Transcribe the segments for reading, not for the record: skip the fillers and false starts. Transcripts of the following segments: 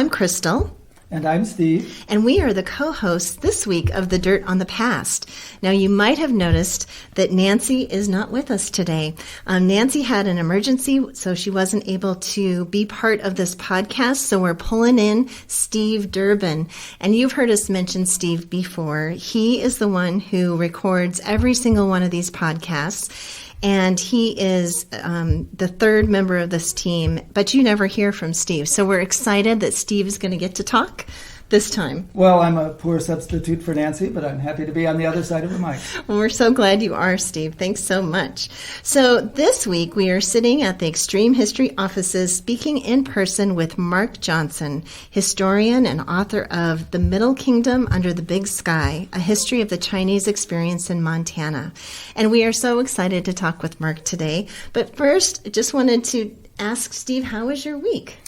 I'm Crystal. And I'm Steve. And we are the co-hosts this week of The Dirt on the Past. Now, you might have noticed that Nancy is not with us today. Nancy had an emergency, so she wasn't able to be part of this podcast. So we're pulling in Steve Durbin. And you've heard us mention Steve before. He is the one who records every single one of these podcasts. And he is the third member of this team, but you never hear from Steve. So we're excited that Steve is going to get to talk this time. Well, I'm a poor substitute for Nancy, but I'm happy to be on the other side of the mic. Well, we're so glad you are, Steve. Thanks so much. So this week we are sitting at the Extreme History offices speaking in person with Mark Johnson, historian and author of The Middle Kingdom Under the Big Sky, A History of the Chinese Experience in Montana. And we are so excited to talk with Mark today. But first, I just wanted to ask Steve, how was your week?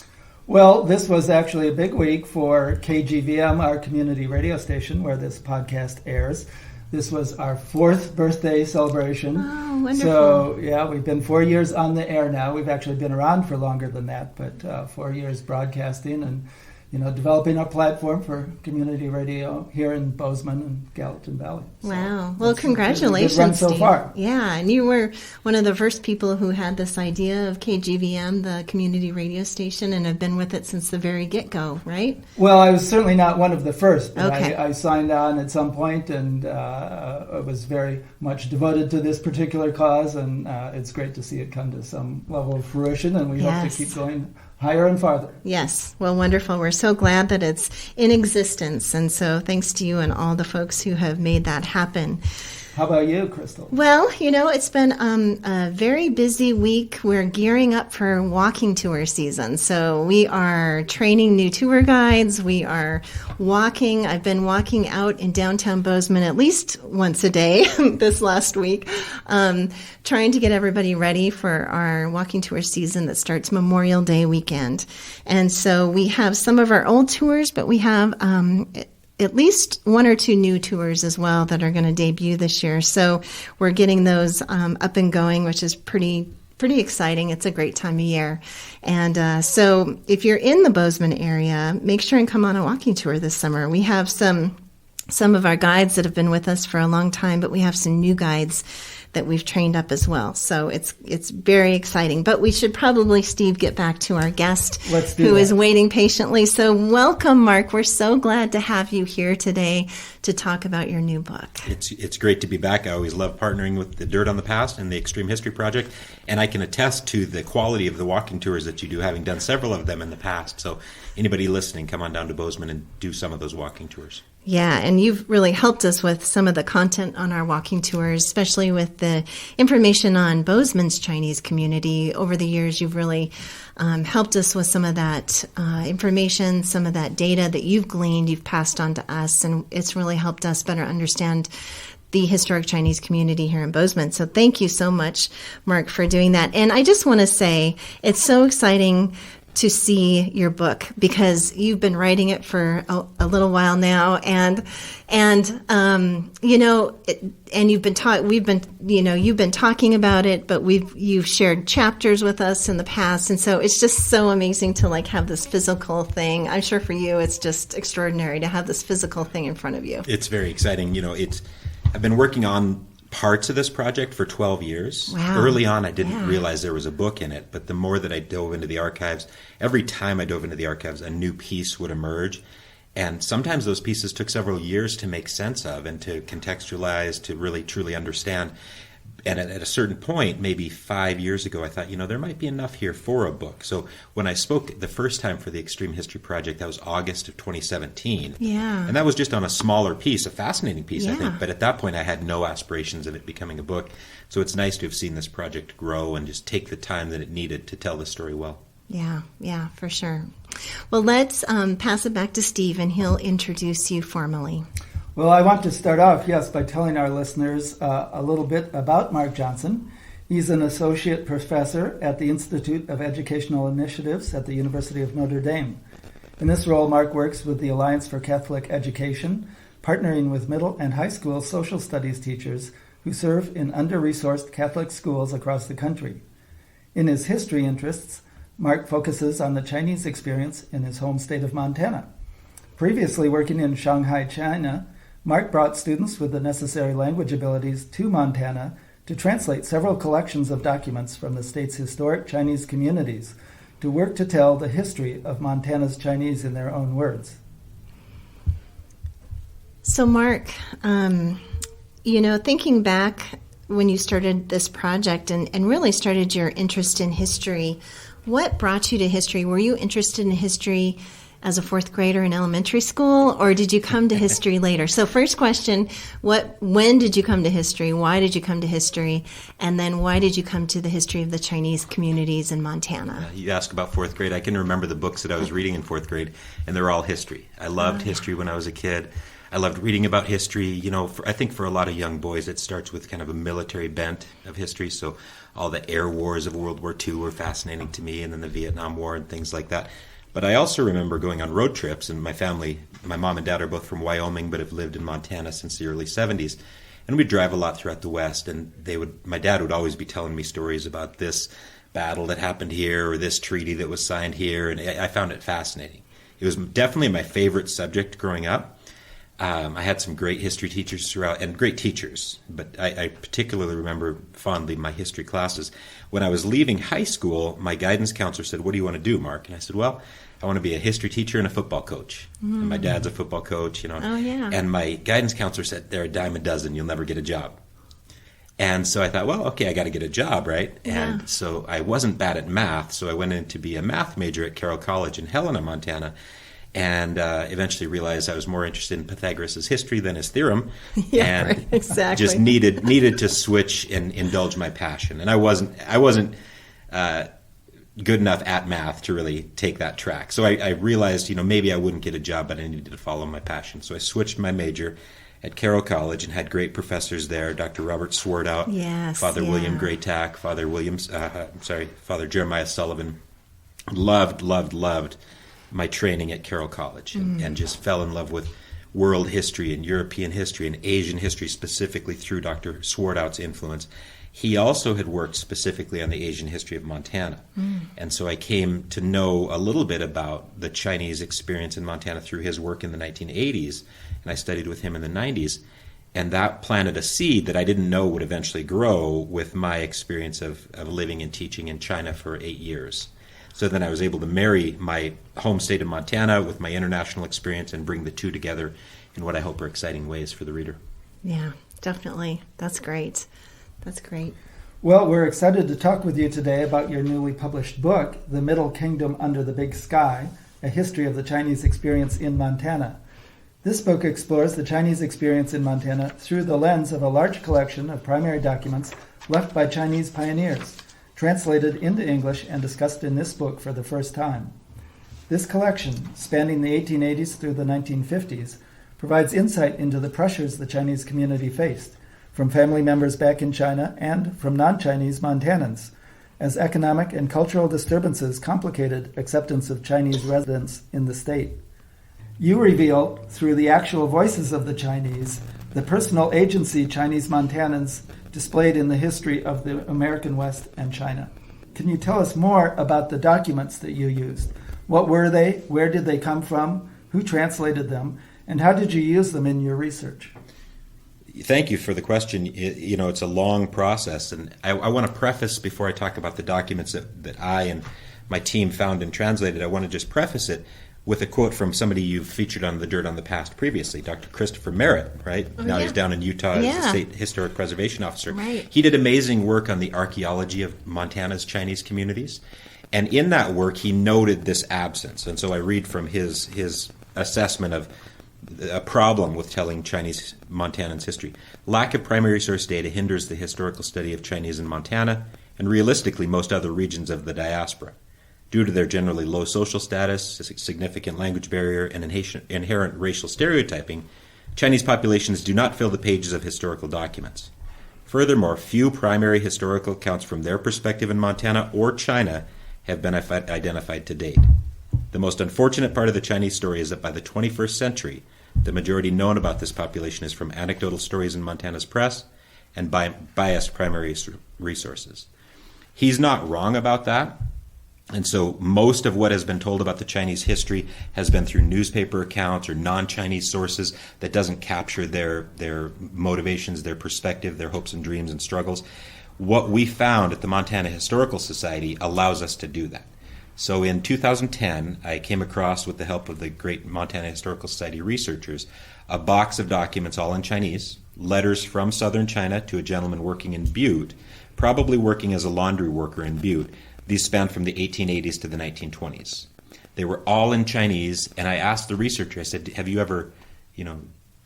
Well, this was actually a big week for KGVM, our community radio station, where this podcast airs. This was our 4th birthday celebration. Oh, wonderful. So, yeah, we've been 4 years on the air now. We've actually been around for longer than that, but 4 years broadcasting and, developing our platform for community radio here in Bozeman and Gallatin Valley. Wow. Well, congratulations, good run so Steve. far. Yeah, and you were one of the first people who had this idea of KGVM, the community radio station, and have been with it since the very get-go, right? Well, I was certainly not one of the first, but okay. I signed on at some point and I was very much devoted to this particular cause, and it's great to see it come to some level of fruition, and we hope to keep going higher and farther. Yes. Well, wonderful. We're so glad that it's in existence. And so thanks to you and all the folks who have made that happen. How about you, Crystal? Well, it's been a very busy week. We're gearing up for walking tour season. So we are training new tour guides. We are walking. I've been walking out in downtown Bozeman at least once a day this last week, trying to get everybody ready for our walking tour season that starts Memorial Day weekend. And so we have some of our old tours, but we have at least 1 or 2 new tours as well that are going to debut this year. So we're getting those up and going, which is pretty exciting. It's a great time of year. And so if you're in the Bozeman area, make sure and come on a walking tour this summer. We have some of our guides that have been with us for a long time, but we have some new guides that we've trained up as well. So it's very exciting. But we should probably, Steve, get back to our guest who is waiting patiently. So welcome, Mark. We're so glad to have you here today to talk about your new book. It's great to be back. I always love partnering with the Dirt on the Past and the Extreme History Project. And I can attest to the quality of the walking tours that you do, having done several of them in the past. So anybody listening, come on down to Bozeman and do some of those walking tours. Yeah, and you've really helped us with some of the content on our walking tours, especially with the information on Bozeman's Chinese community. Over the years, you've really helped us with some of that information, some of that data that you've gleaned, you've passed on to us, and it's really helped us better understand the historic Chinese community here in Bozeman. So thank you so much, Mark, for doing that. And I just want to say it's so exciting to see your book because you've been writing it for a little while now, and you've been talking about it, but you've shared chapters with us in the past, and so it's just so amazing to have this physical thing. I'm sure for you, it's just extraordinary to have this physical thing in front of you. It's very exciting. I've been working on parts of this project for 12 years. Wow. Early on, I didn't realize there was a book in it, but the more that I dove into the archives, every time I dove into the archives, a new piece would emerge. And sometimes those pieces took several years to make sense of and to contextualize, to really truly understand. And at a certain point, maybe 5 years ago, I thought, there might be enough here for a book. So when I spoke the first time for the Extreme History Project, that was August of 2017. Yeah. And that was just on a smaller piece, a fascinating piece, Yeah. I think. But at that point, I had no aspirations of it becoming a book. So it's nice to have seen this project grow and just take the time that it needed to tell the story well. Yeah, for sure. Well, let's pass it back to Steve, and he'll introduce you formally. Well, I want to start off, by telling our listeners a little bit about Mark Johnson. He's an associate professor at the Institute of Educational Initiatives at the University of Notre Dame. In this role, Mark works with the Alliance for Catholic Education, partnering with middle and high school social studies teachers who serve in under-resourced Catholic schools across the country. In his history interests, Mark focuses on the Chinese experience in his home state of Montana. Previously working in Shanghai, China, Mark brought students with the necessary language abilities to Montana to translate several collections of documents from the state's historic Chinese communities to work to tell the history of Montana's Chinese in their own words. So, Mark, thinking back when you started this project and really started your interest in history, what brought you to history? Were you interested in history as a fourth grader in elementary school, or did you come to history later? So first question, when did you come to history? Why did you come to history? And then why did you come to the history of the Chinese communities in Montana? You ask about fourth grade. I can remember the books that I was reading in fourth grade, and they're all history. I loved history when I was a kid. I loved reading about history. I think for a lot of young boys, it starts with kind of a military bent of history. So all the air wars of World War II were fascinating to me, and then the Vietnam War and things like that. But I also remember going on road trips, and my family, my mom and dad are both from Wyoming, but have lived in Montana since the early 70s. And we'd drive a lot throughout the West, and my dad would always be telling me stories about this battle that happened here or this treaty that was signed here, and I found it fascinating. It was definitely my favorite subject growing up. I had some great history teachers throughout, and great teachers, but I particularly remember fondly my history classes. When I was leaving high school, my guidance counselor said, "What do you want to do, Mark?" And I said, "Well, I want to be a history teacher and a football coach." And my dad's a football coach, Oh, yeah. And my guidance counselor said, "They're a dime a dozen. You'll never get a job." And so I thought, well, okay, I got to get a job, right? Yeah. And so I wasn't bad at math, so I went in to be a math major at Carroll College in Helena, Montana. And eventually realized I was more interested in Pythagoras' history than his theorem, Yeah, and right, exactly. just needed to switch and indulge my passion. And I wasn't good enough at math to really take that track. So I realized, maybe I wouldn't get a job, but I needed to follow my passion. So I switched my major at Carroll College and had great professors there: Dr. Robert Swartout, Yes, Father yeah. William Graytack, Father Jeremiah Sullivan. Loved my training at Carroll College, and just fell in love with world history and European history and Asian history, specifically through Dr. Swartout's influence. He also had worked specifically on the Asian history of Montana. And so I came to know a little bit about the Chinese experience in Montana through his work in the 1980s, and I studied with him in the 90s. And that planted a seed that I didn't know would eventually grow with my experience of living and teaching in China for 8 years. So then I was able to marry my home state of Montana with my international experience and bring the two together in what I hope are exciting ways for the reader. Yeah, definitely. That's great. That's great. Well, we're excited to talk with you today about your newly published book, The Middle Kingdom Under the Big Sky, A History of the Chinese Experience in Montana. This book explores the Chinese experience in Montana through the lens of a large collection of primary documents left by Chinese pioneers, translated into English and discussed in this book for the first time. This collection, spanning the 1880s through the 1950s, provides insight into the pressures the Chinese community faced, from family members back in China and from non-Chinese Montanans, as economic and cultural disturbances complicated acceptance of Chinese residents in the state. You reveal, through the actual voices of the Chinese, the personal agency Chinese Montanans displayed in the history of the American West and China. Can you tell us more about the documents that you used? What were they? Where did they come from? Who translated them? And how did you use them in your research? Thank you for the question. It's a long process, and I want to preface, before I talk about the documents that I and my team found and translated, I want to just preface it with a quote from somebody you've featured on The Dirt on the Past previously, Dr. Christopher Merritt, right? Now he's down in Utah as the State Historic Preservation Officer. Right. He did amazing work on the archaeology of Montana's Chinese communities. And in that work, he noted this absence. And so I read from his assessment of a problem with telling Chinese Montanans' history. Lack of primary source data hinders the historical study of Chinese in Montana and realistically most other regions of the diaspora. Due to their generally low social status, a significant language barrier, and inherent racial stereotyping, Chinese populations do not fill the pages of historical documents. Furthermore, few primary historical accounts from their perspective in Montana or China have been identified to date. The most unfortunate part of the Chinese story is that by the 21st century, the majority known about this population is from anecdotal stories in Montana's press and by biased primary resources. He's not wrong about that. And so most of what has been told about the Chinese history has been through newspaper accounts or non-Chinese sources that doesn't capture their motivations, their perspective, their hopes and dreams and struggles. What we found at the Montana Historical Society allows us to do that. So in 2010, I came across, with the help of the great Montana Historical Society researchers, a box of documents all in Chinese, letters from southern China to a gentleman working in Butte, probably working as a laundry worker in Butte. These span from the 1880s to the 1920s. They were all in Chinese, and I asked the researcher, I said, have you ever,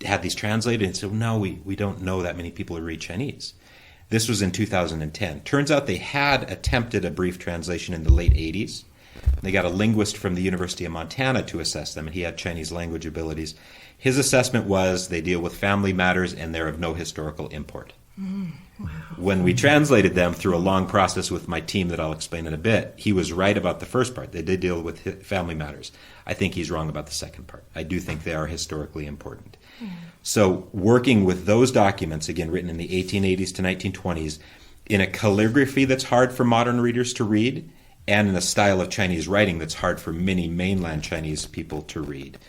had these translated? And he said, no, we don't know that many people who read Chinese. This was in 2010. Turns out they had attempted a brief translation in the late 80s. They got a linguist from the University of Montana to assess them, and he had Chinese language abilities. His assessment was they deal with family matters and they're of no historical import. Wow. When we translated them through a long process with my team that I'll explain in a bit, he was right about the first part. They did deal with family matters. I think he's wrong about the second part. I do think they are historically important. So working with those documents, again, written in the 1880s to 1920s, in a calligraphy that's hard for modern readers to read, and in a style of Chinese writing that's hard for many mainland Chinese people to read,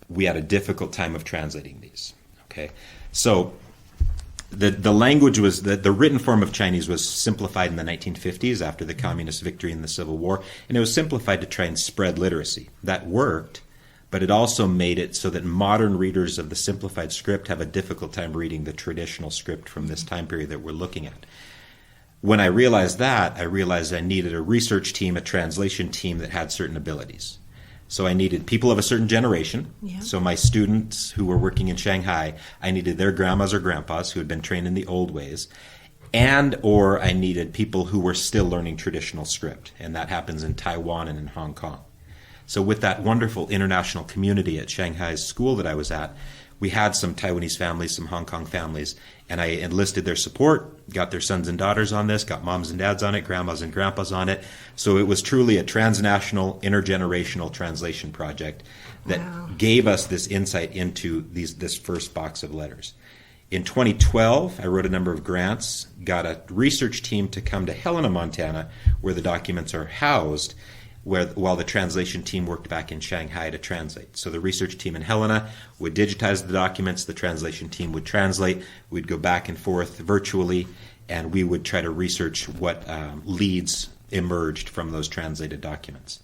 we had a difficult time of translating these. Okay, so the language was, the written form of Chinese was simplified in the 1950s after the communist victory in the Civil War, and it was simplified to try and spread literacy. That worked, but it also made it so that modern readers of the simplified script have a difficult time reading the traditional script from this time period that we're looking at. When I realized that, I realized I needed a research team, a translation team that had certain abilities. So I needed people of a certain generation. Yeah. So my students who were working in Shanghai, I needed their grandmas or grandpas who had been trained in the old ways, and or I needed people who were still learning traditional script, and that happens in Taiwan and in Hong Kong. So with that wonderful international community at Shanghai's school that I was at, we had some Taiwanese families, some Hong Kong families, and I enlisted their support, got their sons and daughters on this, got moms and dads on it, grandmas and grandpas on it. So it was truly a transnational, intergenerational translation project that gave us this insight into this first box of letters. In 2012, I wrote a number of grants, got a research team to come to Helena, Montana, where the documents are housed, while the translation team worked back in Shanghai to translate. So the research team in Helena would digitize the documents, the translation team would translate, we'd go back and forth virtually, and we would try to research what leads emerged from those translated documents.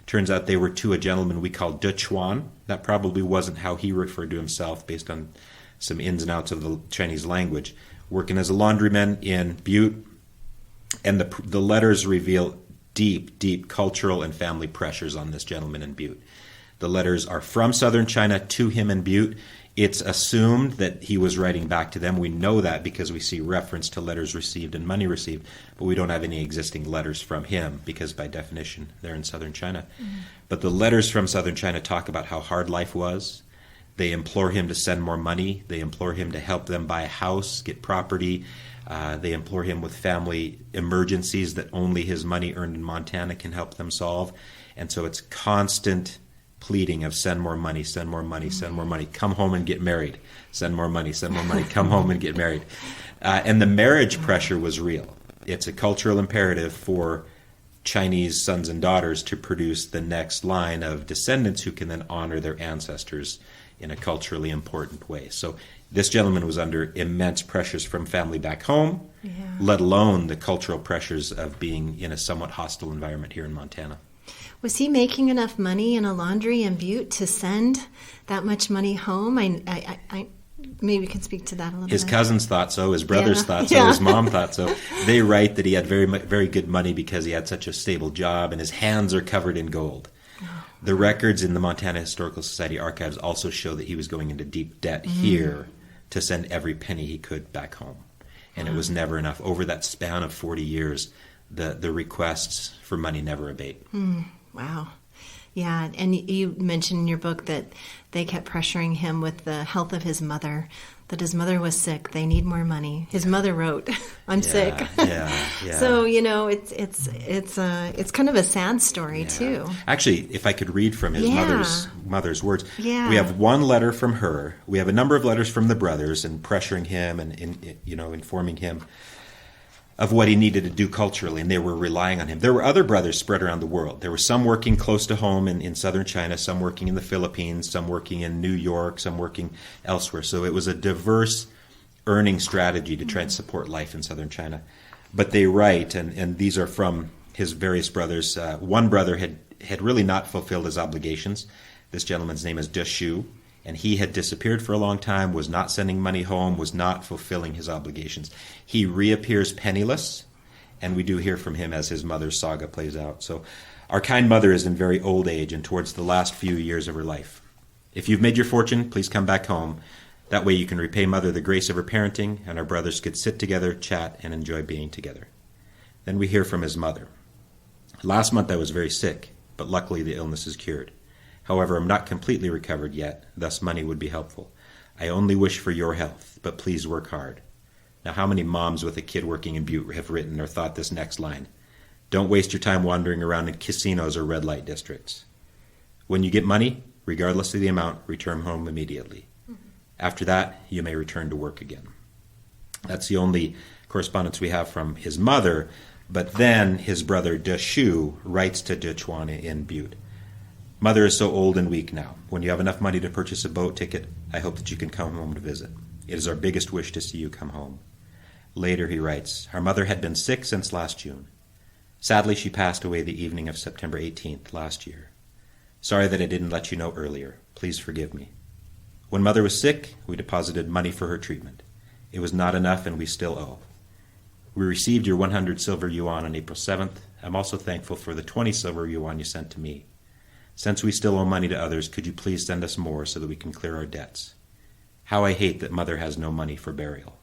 Turns out they were to a gentleman we called De Chuan. That probably wasn't how he referred to himself based on some ins and outs of the Chinese language, working as a laundryman in Butte, and the letters reveal deep cultural and family pressures on this gentleman in Butte. The letters are from southern China to him in Butte. It's assumed that he was writing back to them. We know that because we see reference to letters received and money received, but we don't have any existing letters from him because by definition they're in southern China. Mm-hmm. But the letters from southern China talk about how hard life was. They implore him to send more money. They implore him to help them buy a house, get property. They implore him with family emergencies that only his money earned in Montana can help them solve. And so it's constant pleading of send more money, send more money, send more money, come home and get married, send more money, come home and get married. And the marriage pressure was real. It's a cultural imperative for Chinese sons and daughters to produce the next line of descendants who can then honor their ancestors in a culturally important way. So this gentleman was under immense pressures from family back home, let alone the cultural pressures of being in a somewhat hostile environment here in Montana. Was he making enough money in a laundry in Butte to send that much money home? I maybe we can speak to that a little bit. His cousins thought so. His brothers thought so. His mom thought so. They write that he had very good money because he had such a stable job, and his hands are covered in gold. The records in the Montana Historical Society archives also show that he was going into deep debt here to send every penny he could back home. And it was never enough. Over that span of 40 years, the requests for money never abate. Wow. Yeah, and you mentioned in your book that they kept pressuring him with the health of his mother, that his mother was sick. They need more money. His mother wrote, "I'm sick." Yeah. So it's kind of a sad story too. Actually, if I could read from his mother's words, we Yeah. have one letter from her. We have a number of letters from the brothers and pressuring him and informing him. of what he needed to do culturally, and they were relying on him. There were other brothers spread around the world. There were some working close to home in southern China, some working in the Philippines, some working in New York, some working elsewhere. So it was a diverse earning strategy to try and support life in southern China. But they write, and these are from his various brothers. One brother had really not fulfilled his obligations. This gentleman's name is De Shu, and he had disappeared for a long time, was not sending money home, was not fulfilling his obligations. He reappears penniless, and we do hear from him as his mother's saga plays out. So our kind mother is in very old age and towards the last few years of her life. If you've made your fortune, please come back home. That way you can repay Mother the grace of her parenting, and our brothers could sit together, chat, and enjoy being together. Then we hear from his mother. Last month I was very sick, but luckily the illness is cured. However, I'm not completely recovered yet, thus money would be helpful. I only wish for your health, but please work hard. Now, how many moms with a kid working in Butte have written or thought this next line? Don't waste your time wandering around in casinos or red light districts. When you get money, regardless of the amount, return home immediately. After that, you may return to work again. That's the only correspondence we have from his mother, but then his brother De Shu writes to De Chuan in Butte. Mother is so old and weak now. When you have enough money to purchase a boat ticket, I hope that you can come home to visit. It is our biggest wish to see you come home. Later he writes, our mother had been sick since last June. Sadly, she passed away the evening of September 18th last year. Sorry that I didn't let you know earlier. Please forgive me. When Mother was sick, we deposited money for her treatment. It was not enough, and we still owe. We received your 100 silver yuan on April 7th. I'm also thankful for the 20 silver yuan you sent to me. Since we still owe money to others, could you please send us more so that we can clear our debts? How I hate that Mother has no money for burial.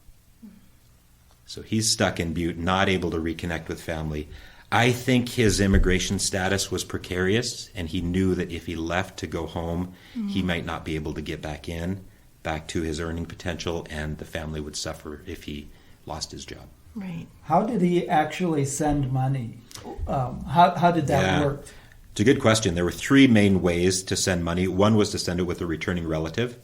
So he's stuck in Butte, not able to reconnect with family. I think his immigration status was precarious, and he knew that if he left to go home, he might not be able to get back to his earning potential, and the family would suffer if he lost his job. Right. How did he actually send money? How did that work? It's a good question. There were three main ways to send money. One was to send it with a returning relative.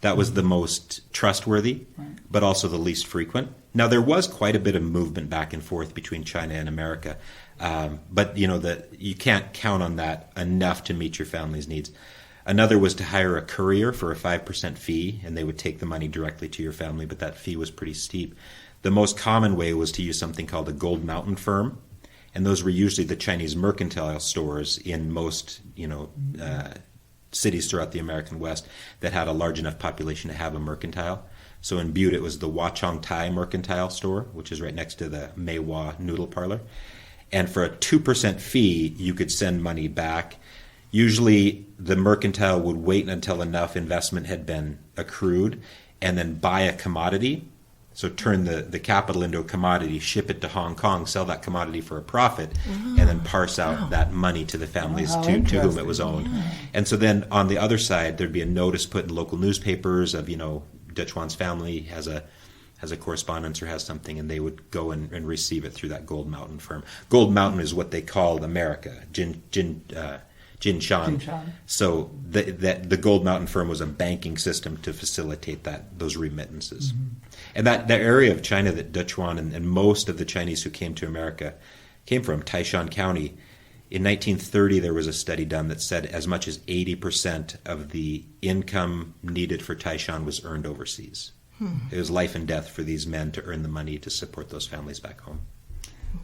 That was the most trustworthy, but also the least frequent. Now, there was quite a bit of movement back and forth between China and America, but you can't count on that enough to meet your family's needs. Another was to hire a courier for a 5% fee, and they would take the money directly to your family, but that fee was pretty steep. The most common way was to use something called a Gold Mountain firm, and those were usually the Chinese mercantile stores in most, cities throughout the American West that had a large enough population to have a mercantile. So in Butte, it was the Wachong Tai Mercantile Store, which is right next to the Mei Hua Noodle Parlor. And for a 2% fee, you could send money back. Usually, the mercantile would wait until enough investment had been accrued and then buy a commodity. So turn the capital into a commodity, ship it to Hong Kong, sell that commodity for a profit, and then parse out that money to the families to whom it was owned. Yeah. And so then on the other side, there'd be a notice put in local newspapers of, De Chuan's family has a correspondence or has something, and they would go and receive it through that Gold Mountain firm. Gold Mountain is what they called America, Jinshan. So the Gold Mountain firm was a banking system to facilitate those remittances. Mm-hmm. And that area of China that De Chuan and most of the Chinese who came to America came from, Taishan County. In 1930, there was a study done that said as much as 80% of the income needed for Taishan was earned overseas. It was life and death for these men to earn the money to support those families back home.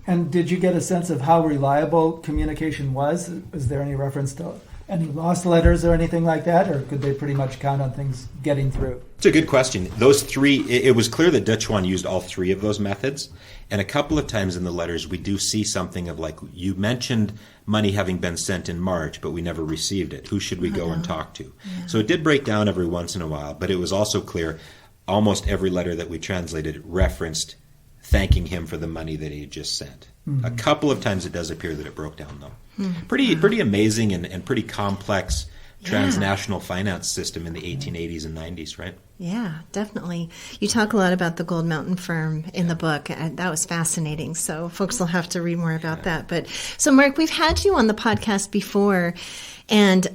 And did you get a sense of how reliable communication was? Is there any reference to any lost letters or anything like that, or could they pretty much count on things getting through? It's a good question. Those three, it was clear that De Chuan used all three of those methods. And a couple of times in the letters, we do see something of like, you mentioned money having been sent in March, but we never received it. Who should we go and talk to? Yeah. So it did break down every once in a while, but it was also clear almost every letter that we translated referenced thanking him for the money that he had just sent. Mm-hmm. A couple of times it does appear that it broke down, though. Mm-hmm. Pretty amazing and pretty complex transnational finance system in the 1880s and 90s, right? Yeah, definitely. You talk a lot about the Gold Mountain firm in the book. That was fascinating. So folks will have to read more about that. But so, Mark, we've had you on the podcast before, and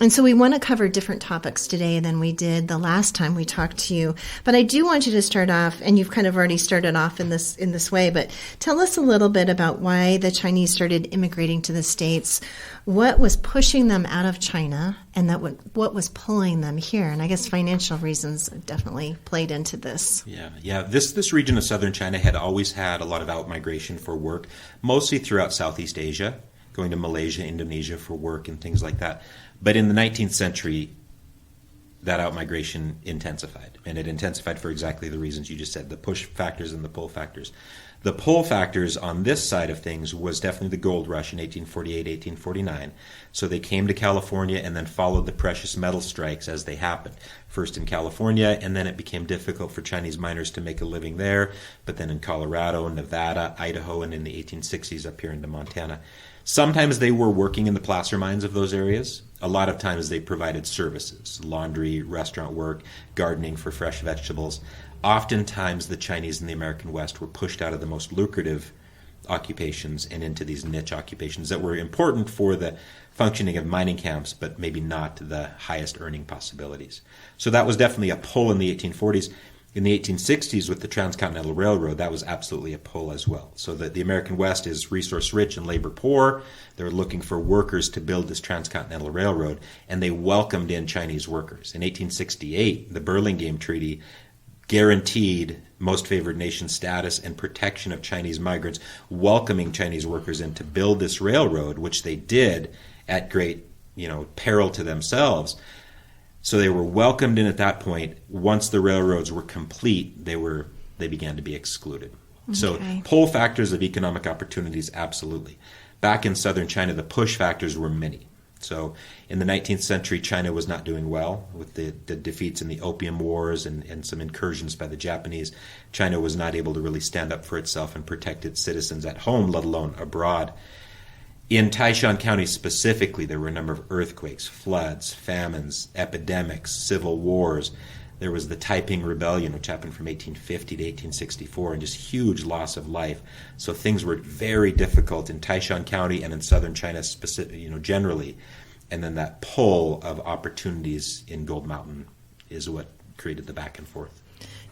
so we want to cover different topics today than we did the last time we talked to you. But I do want you to start off, and you've kind of already started off in this way. But tell us a little bit about why the Chinese started immigrating to the States. What was pushing them out of China, and what was pulling them here? And I guess financial reasons definitely played into this. Yeah. This region of southern China had always had a lot of out-migration for work, mostly throughout Southeast Asia, going to Malaysia, Indonesia for work and things like that. But in the 19th century, that out-migration intensified, and it intensified for exactly the reasons you just said, the push factors and the pull factors. The pull factors on this side of things was definitely the gold rush in 1848, 1849. So they came to California and then followed the precious metal strikes as they happened. First in California, and then it became difficult for Chinese miners to make a living there, but then in Colorado, Nevada, Idaho, and in the 1860s up here into Montana. Sometimes they were working in the placer mines of those areas. A lot of times they provided services, laundry, restaurant work, gardening for fresh vegetables. Oftentimes the Chinese in the American West were pushed out of the most lucrative occupations and into these niche occupations that were important for the functioning of mining camps, but maybe not the highest earning possibilities. So that was definitely a pull in the 1840s. In the 1860s, with the Transcontinental Railroad, that was absolutely a pull as well. So that the American West is resource rich and labor poor. They're looking for workers to build this Transcontinental Railroad, and they welcomed in Chinese workers. In 1868, the Burlingame Treaty guaranteed most favored nation status and protection of Chinese migrants, welcoming Chinese workers in to build this railroad, which they did at great, peril to themselves. So they were welcomed in at that point. Once the railroads were complete, they began to be excluded. Okay. So pull factors of economic opportunities, absolutely. Back in southern China, the push factors were many. So in the 19th century, China was not doing well with the defeats in the Opium Wars and some incursions by the Japanese. China was not able to really stand up for itself and protect its citizens at home, let alone abroad. In Taishan County specifically, there were a number of earthquakes, floods, famines, epidemics, civil wars. There was the Taiping Rebellion, which happened from 1850 to 1864, and just huge loss of life. So things were very difficult in Taishan County and in southern China generally. And then that pull of opportunities in Gold Mountain is what created the back and forth.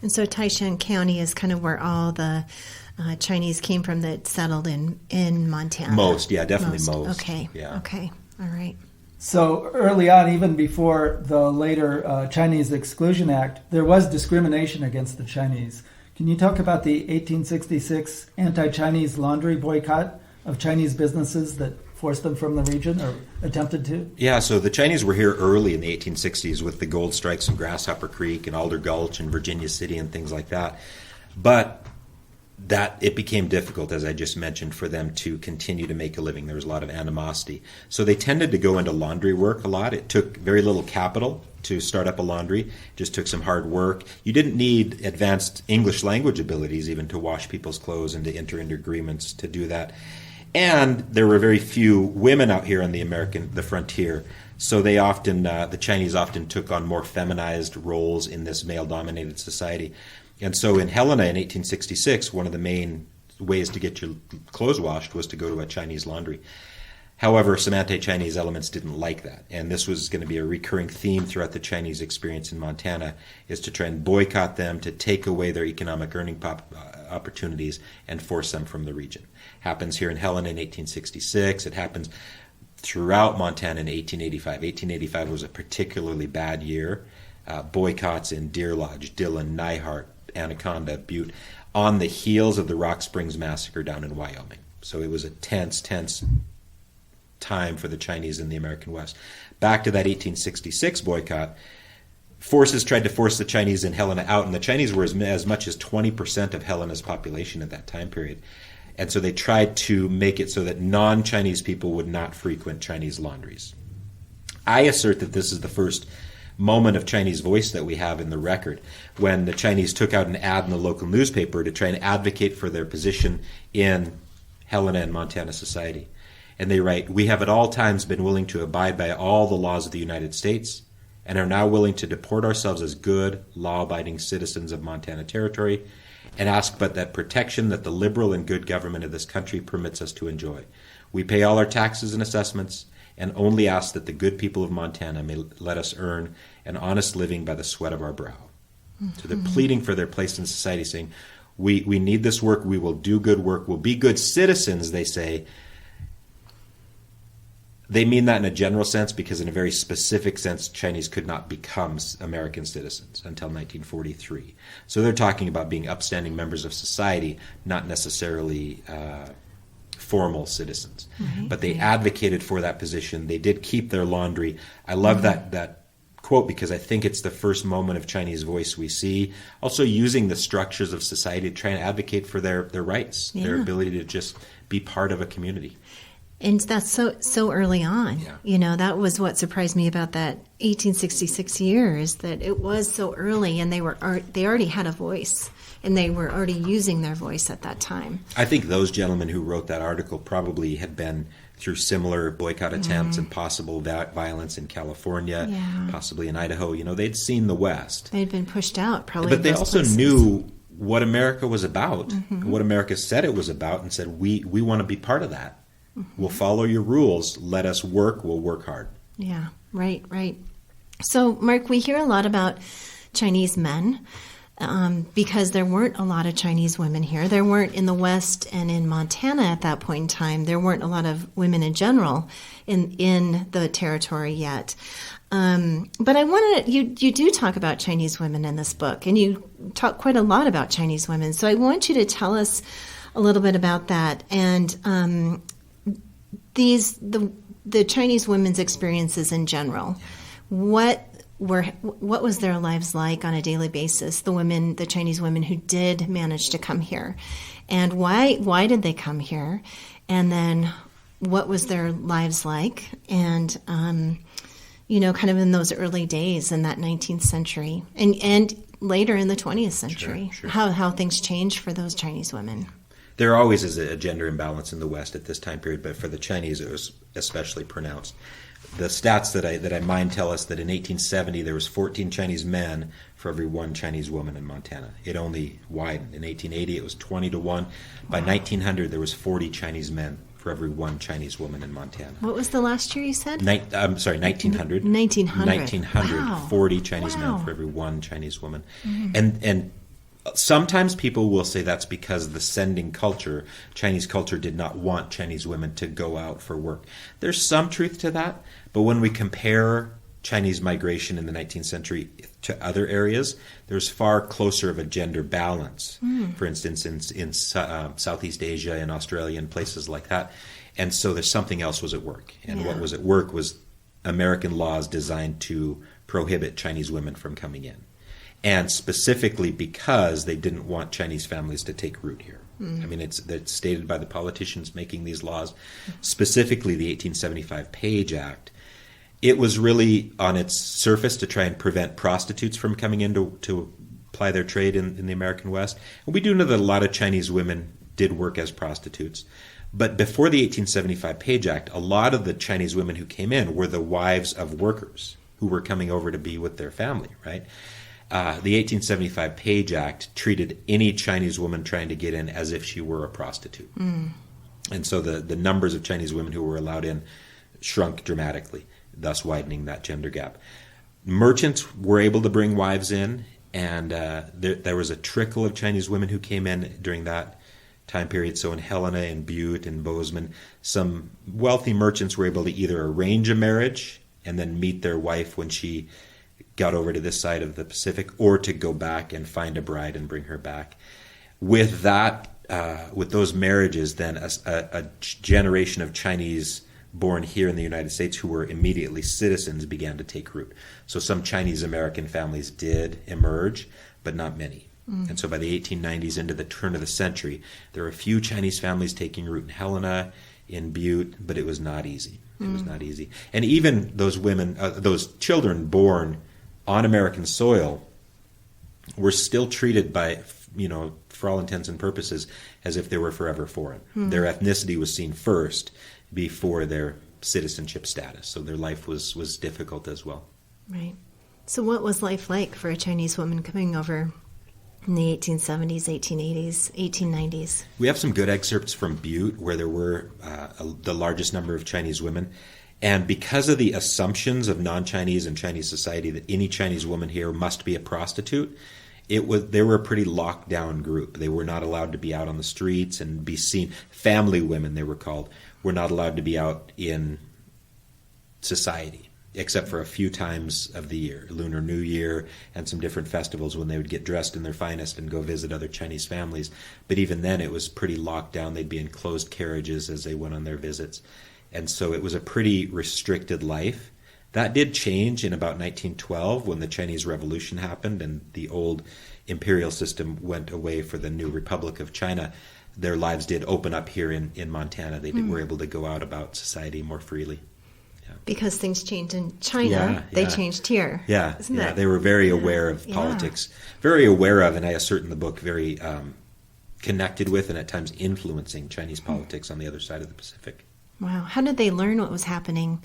And so Taishan County is kind of where all the Chinese came from that settled in Montana. Definitely most. Okay. Yeah. Okay. All right. So early on, even before the later Chinese Exclusion Act, there was discrimination against the Chinese. Can you talk about the 1866 anti-Chinese laundry boycott of Chinese businesses that forced them from the region or attempted to? Yeah, so the Chinese were here early in the 1860s with the gold strikes in Grasshopper Creek and Alder Gulch and Virginia City and things like that. But that it became difficult, as I just mentioned, for them to continue to make a living. There was a lot of animosity. So they tended to go into laundry work a lot. It took very little capital to start up a laundry. It just took some hard work. You didn't need advanced English language abilities even to wash people's clothes and to enter into agreements to do that. And there were very few women out here on the frontier. So they often, the Chinese often took on more feminized roles in this male-dominated society. And so in Helena in 1866, one of the main ways to get your clothes washed was to go to a Chinese laundry. However, some anti-Chinese elements didn't like that. And this was going to be a recurring theme throughout the Chinese experience in Montana, is to try and boycott them, to take away their economic earning opportunities and force them from the region. Happens here in Helena in 1866. It happens throughout Montana in 1885. 1885 was a particularly bad year. Boycotts in Deer Lodge, Dillon, Nyhart, Anaconda, Butte, on the heels of the Rock Springs Massacre down in Wyoming. So it was a tense time for the Chinese in the American West. Back to that 1866 boycott, forces tried to force the Chinese in Helena out, and the Chinese were as much as 20% of Helena's population at that time period. And so they tried to make it so that non-Chinese people would not frequent Chinese laundries. I assert that this is the first moment of Chinese voice that we have in the record, when the Chinese took out an ad in the local newspaper to try and advocate for their position in Helena and Montana society. And they write, "We have at all times been willing to abide by all the laws of the United States and are now willing to deport ourselves as good, law-abiding citizens of Montana Territory, and ask but that protection that the liberal and good government of this country permits us to enjoy. We pay all our taxes and assessments, and only ask that the good people of Montana may let us earn an honest living by the sweat of our brow. So they're pleading for their place in society, saying, we need this work, we will do good work, we'll be good citizens, they say. They mean that in a general sense, because in a very specific sense, Chinese could not become American citizens until 1943. So they're talking about being upstanding members of society, not necessarily formal citizens. Right. But they advocated for that position. They did keep their laundry. I love that quote, because I think it's the first moment of Chinese voice we see. Also using the structures of society to try and advocate for their rights, their ability to just be part of a community. And that's so early on. Yeah. You know, that was what surprised me about that 1866 year, is that it was so early, and they already had a voice, and they were already using their voice at that time. I think those gentlemen who wrote that article probably had been through similar boycott attempts and possible violence in California, possibly in Idaho. You know, they'd seen the West. They'd been pushed out, probably. But they those also places. knew what America was about, what America said it was about, and said, we want to be part of that. We'll follow your rules. Let us work. We'll work hard. Yeah, right. So, Mark, we hear a lot about Chinese men because there weren't a lot of Chinese women here. There weren't in the West and in Montana at that point in time. There weren't a lot of women in general in the territory yet. But I wanted you do talk about Chinese women in this book, and you talk quite a lot about Chinese women. So I want you to tell us a little bit about that, and the Chinese women's experiences in general. What was their lives like on a daily basis? The Chinese women who did manage to come here, and why did they come here? And then what was their lives like? And kind of in those early days in that 19th century, and later in the 20th century, Sure. how things changed for those Chinese women. There always is a gender imbalance in the West at this time period, but for the Chinese it was especially pronounced. The stats that I mind tell us that in 1870 there was 14 Chinese men for every one Chinese woman in Montana. It only widened. In 1880 it was 20 to 1. By 1900 there was 40 Chinese men for every one Chinese woman in Montana. What was the last year you said? I'm sorry, 1900. 1900. Wow. 40 Chinese men for every one Chinese woman. And sometimes people will say that's because the sending culture, Chinese culture, did not want Chinese women to go out for work. There's some truth to that, but when we compare Chinese migration in the 19th century to other areas, there's far closer of a gender balance. For instance, in Southeast Asia and Australia and places like that. And so there's something else was at work. And what was at work was American laws designed to prohibit Chinese women from coming in. And specifically because they didn't want Chinese families to take root here. I mean, it's stated by the politicians making these laws, specifically the 1875 Page Act. It was really on its surface to try and prevent prostitutes from coming in to ply their trade in the American West. And we do know that a lot of Chinese women did work as prostitutes. But before the 1875 Page Act, a lot of the Chinese women who came in were the wives of workers who were coming over to be with their family, right? The 1875 Page Act treated any Chinese woman trying to get in as if she were a prostitute. And so the numbers of Chinese women who were allowed in shrunk dramatically, thus widening that gender gap. Merchants were able to bring wives in, and there was a trickle of Chinese women who came in during that time period. So in Helena and Butte and Bozeman, some wealthy merchants were able to either arrange a marriage and then meet their wife when she got over to this side of the Pacific, or to go back and find a bride and bring her back. With that, with those marriages, then a generation of Chinese born here in the United States who were immediately citizens began to take root. So some Chinese American families did emerge, but not many. And so by the 1890s, into the turn of the century, there were a few Chinese families taking root in Helena, in Butte, but it was not easy. It was not easy. And even those women, those children born on American soil were still treated by, for all intents and purposes, as if they were forever foreign. Their ethnicity was seen first before their citizenship status. So their life was difficult as well. Right. So what was life like for a Chinese woman coming over in the 1870s, 1880s, 1890s? We have some good excerpts from Butte where there were the largest number of Chinese women. And because of the assumptions of non-Chinese and Chinese society that any Chinese woman here must be a prostitute, they were a pretty locked down group. They were not allowed to be out on the streets and be seen. Family women, they were called, were not allowed to be out in society, except for a few times of the year, Lunar New Year and some different festivals when they would get dressed in their finest and go visit other Chinese families. But even then, it was pretty locked down. They'd be in closed carriages as they went on their visits. And so it was a pretty restricted life. That did change in about 1912 when the Chinese Revolution happened and the old imperial system went away for the new Republic of China. Their lives did open up here in Montana. They were able to go out about society more freely. Because things changed in China, they changed here. Yeah, Isn't that? They were very aware of politics, very aware of, and I assert in the book, very connected with and at times influencing Chinese politics on the other side of the Pacific. Wow. How did they learn what was happening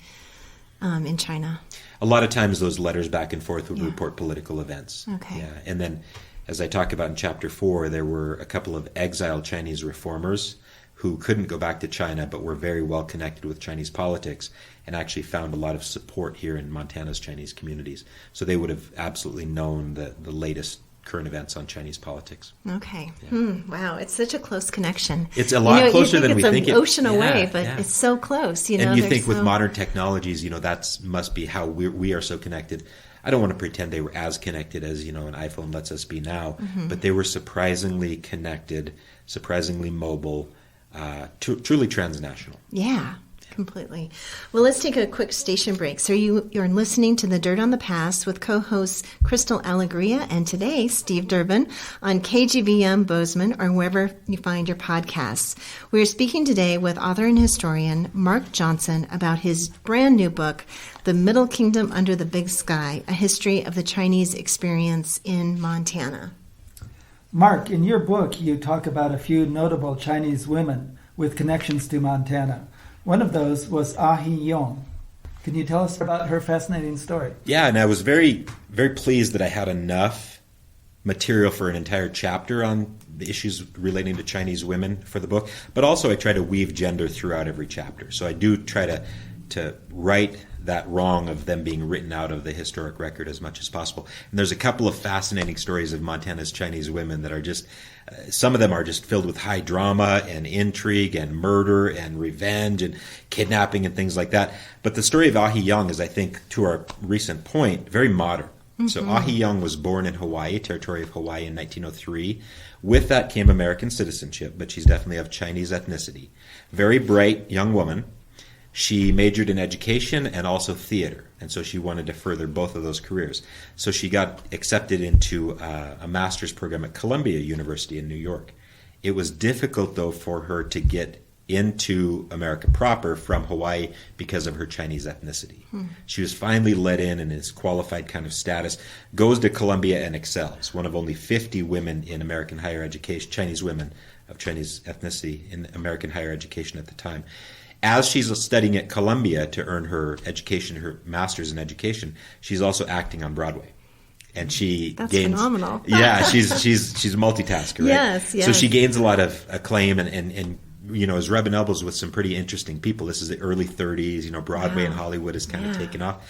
in China? A lot of times those letters back and forth would report political events. Okay. Yeah, and then as I talk about in Chapter 4, there were a couple of exiled Chinese reformers who couldn't go back to China but were very well connected with Chinese politics and actually found a lot of support here in Montana's Chinese communities. So they would have absolutely known the latest current events on Chinese politics. Okay. Wow. It's such a close connection. It's a lot closer than we think. It's an ocean away, but it's so close. And you think with modern technologies, that must be how we are so connected. I don't want to pretend they were as connected as, an iPhone lets us be now, but they were surprisingly connected, surprisingly mobile, truly transnational. Yeah, completely. Well, let's take a quick station break. So you're listening to The Dirt on the Past with co-hosts Crystal Alegria and today Steve Durbin on KGVM Bozeman or wherever you find your podcasts. We are speaking today with author and historian Mark Johnson about his brand new book, The Middle Kingdom Under the Big Sky, A History of the Chinese Experience in Montana. Mark, in your book, you talk about a few notable Chinese women with connections to Montana. One of those was Ah Hee-yong. Can you tell us about her fascinating story? Yeah, and I was very, very pleased that I had enough material for an entire chapter on the issues relating to Chinese women for the book, but also I try to weave gender throughout every chapter. So I do try to right that wrong of them being written out of the historic record as much as possible. And there's a couple of fascinating stories of Montana's Chinese women that are just, some of them are just filled with high drama and intrigue and murder and revenge and kidnapping and things like that. But the story of Ah Hee-yong is, I think, to our recent point, very modern. So Ah Hee-yong was born in Hawaii, territory of Hawaii, in 1903. With that came American citizenship, but she's definitely of Chinese ethnicity. Very bright young woman. She majored in education and also theater, and so she wanted to further both of those careers. So she got accepted into a master's program at Columbia University in New York. It was difficult, though, for her to get into America proper from Hawaii because of her Chinese ethnicity. She was finally let in is qualified kind of status, goes to Columbia and excels. One of only 50 women in American higher education, Chinese women of Chinese ethnicity in American higher education at the time. As she's studying at Columbia to earn her education, her master's in education, she's also acting on Broadway. And she That's gains phenomenal. Yeah, she's a multitasker, right? Yes. So she gains a lot of acclaim and is rubbing elbows with some pretty interesting people. This is the early 30s, Broadway and Hollywood is kind of taken off.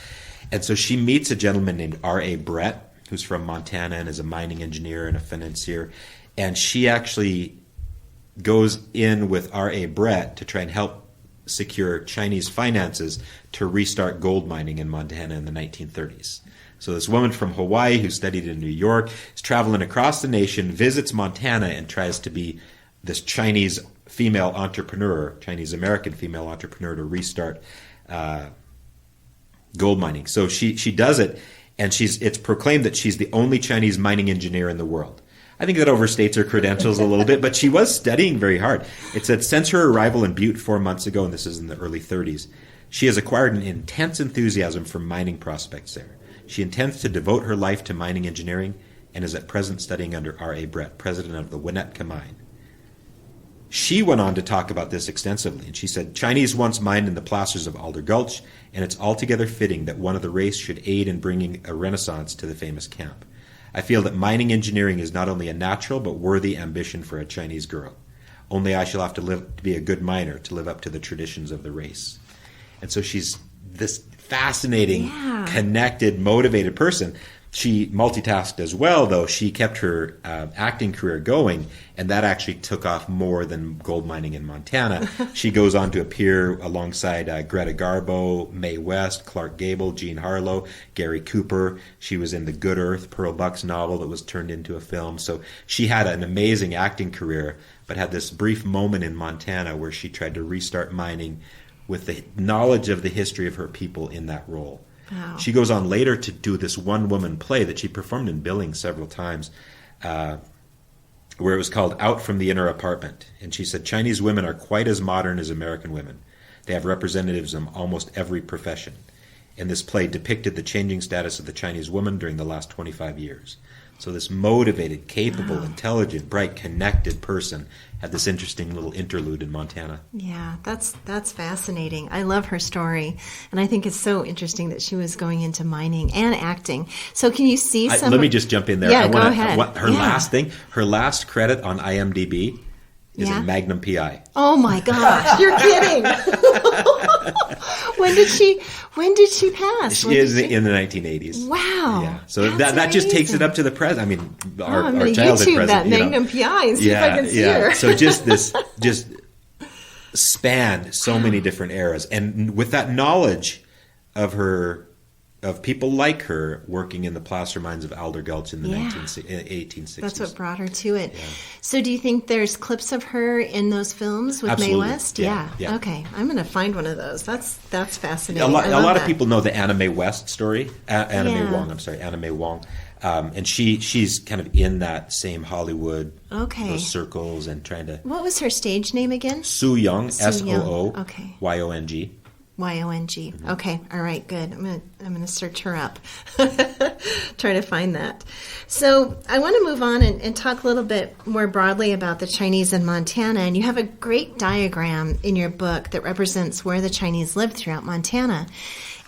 And so she meets a gentleman named R.A. Brett, who's from Montana and is a mining engineer and a financier. And she actually goes in with R.A. Brett to try and help secure Chinese finances to restart gold mining in Montana in the 1930s. So this woman from Hawaii who studied in New York is traveling across the nation, visits Montana, and tries to be this Chinese female entrepreneur, Chinese-American female entrepreneur to restart gold mining. So she does it, and it's proclaimed that she's the only Chinese mining engineer in the world. I think that overstates her credentials a little bit, but she was studying very hard. It said since her arrival in Butte 4 months ago, and this is in the early 30s, she has acquired an intense enthusiasm for mining prospects there. She intends to devote her life to mining engineering and is at present studying under R.A. Brett, president of the Winnetka Mine. she went on to talk about this extensively, and she said, Chinese once mined in the placers of Alder Gulch, and it's altogether fitting that one of the race should aid in bringing a renaissance to the famous camp. I feel that mining engineering is not only a natural but worthy ambition for a Chinese girl. Only I shall have to be a good miner to live up to the traditions of the race. And so she's this fascinating, connected, motivated person. She multitasked as well, though. She kept her acting career going, and that actually took off more than gold mining in Montana. She goes on to appear alongside Greta Garbo, Mae West, Clark Gable, Jean Harlow, Gary Cooper. She was in The Good Earth, Pearl Buck's novel that was turned into a film. So she had an amazing acting career, but had this brief moment in Montana where she tried to restart mining with the knowledge of the history of her people in that role. Wow. She goes on later to do this one-woman play that she performed in Billings several times, where it was called Out from the Inner Apartment. And she said, Chinese women are quite as modern as American women. They have representatives in almost every profession. And this play depicted the changing status of the Chinese woman during the last 25 years. So this motivated, capable, intelligent, bright, connected person had this interesting little interlude in Montana. Yeah, that's fascinating. I love her story, and I think it's so interesting that she was going into mining and acting. So can you see some... Let me just jump in there. Yeah, go ahead. Her last credit on IMDb is in Magnum PI. Oh my gosh, you're kidding. When did she pass? She is in the 1980s. Wow. Yeah. So that just takes it up to the present. I mean, our I'm going to childhood YouTube present. that Magnum PI and see if I can see her. So just spanned so many different eras, and with that knowledge of people like her working in the placer mines of Alder Gulch in the 1860s. That's what brought her to it. Yeah. So do you think there's clips of her in those films with Absolutely. Mae West? Yeah. Okay. I'm going to find one of those. That's fascinating. A lot of that. people know the Anna Mae West story. Anna Mae Wong. And she's kind of in that same Hollywood, those circles, and trying to... What was her stage name again? Soo Young, Soo-Young. Soong. Y-O-N-G. Okay. All right. Good. I'm gonna search her up. Try to find that. So I want to move on and talk a little bit more broadly about the Chinese in Montana. And you have a great diagram in your book that represents where the Chinese lived throughout Montana.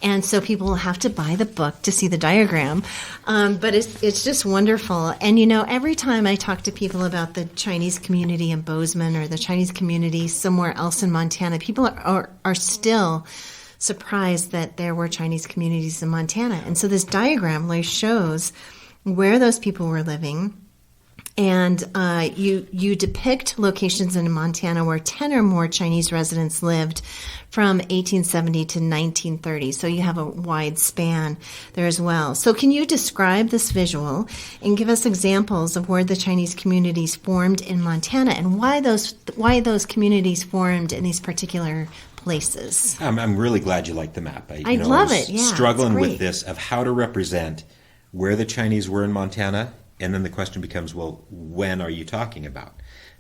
And so people will have to buy the book to see the diagram. But it's just wonderful. And, every time I talk to people about the Chinese community in Bozeman or the Chinese community somewhere else in Montana, people are still surprised that there were Chinese communities in Montana. And so this diagram really shows where those people were living. And you depict locations in Montana where 10 or more Chinese residents lived from 1870 to 1930. So you have a wide span there as well. So can you describe this visual and give us examples of where the Chinese communities formed in Montana and why those communities formed in these particular places? I'm really glad you like the map. I love it. Yeah, struggling with this of how to represent where the Chinese were in Montana. And then the question becomes, well, when are you talking about?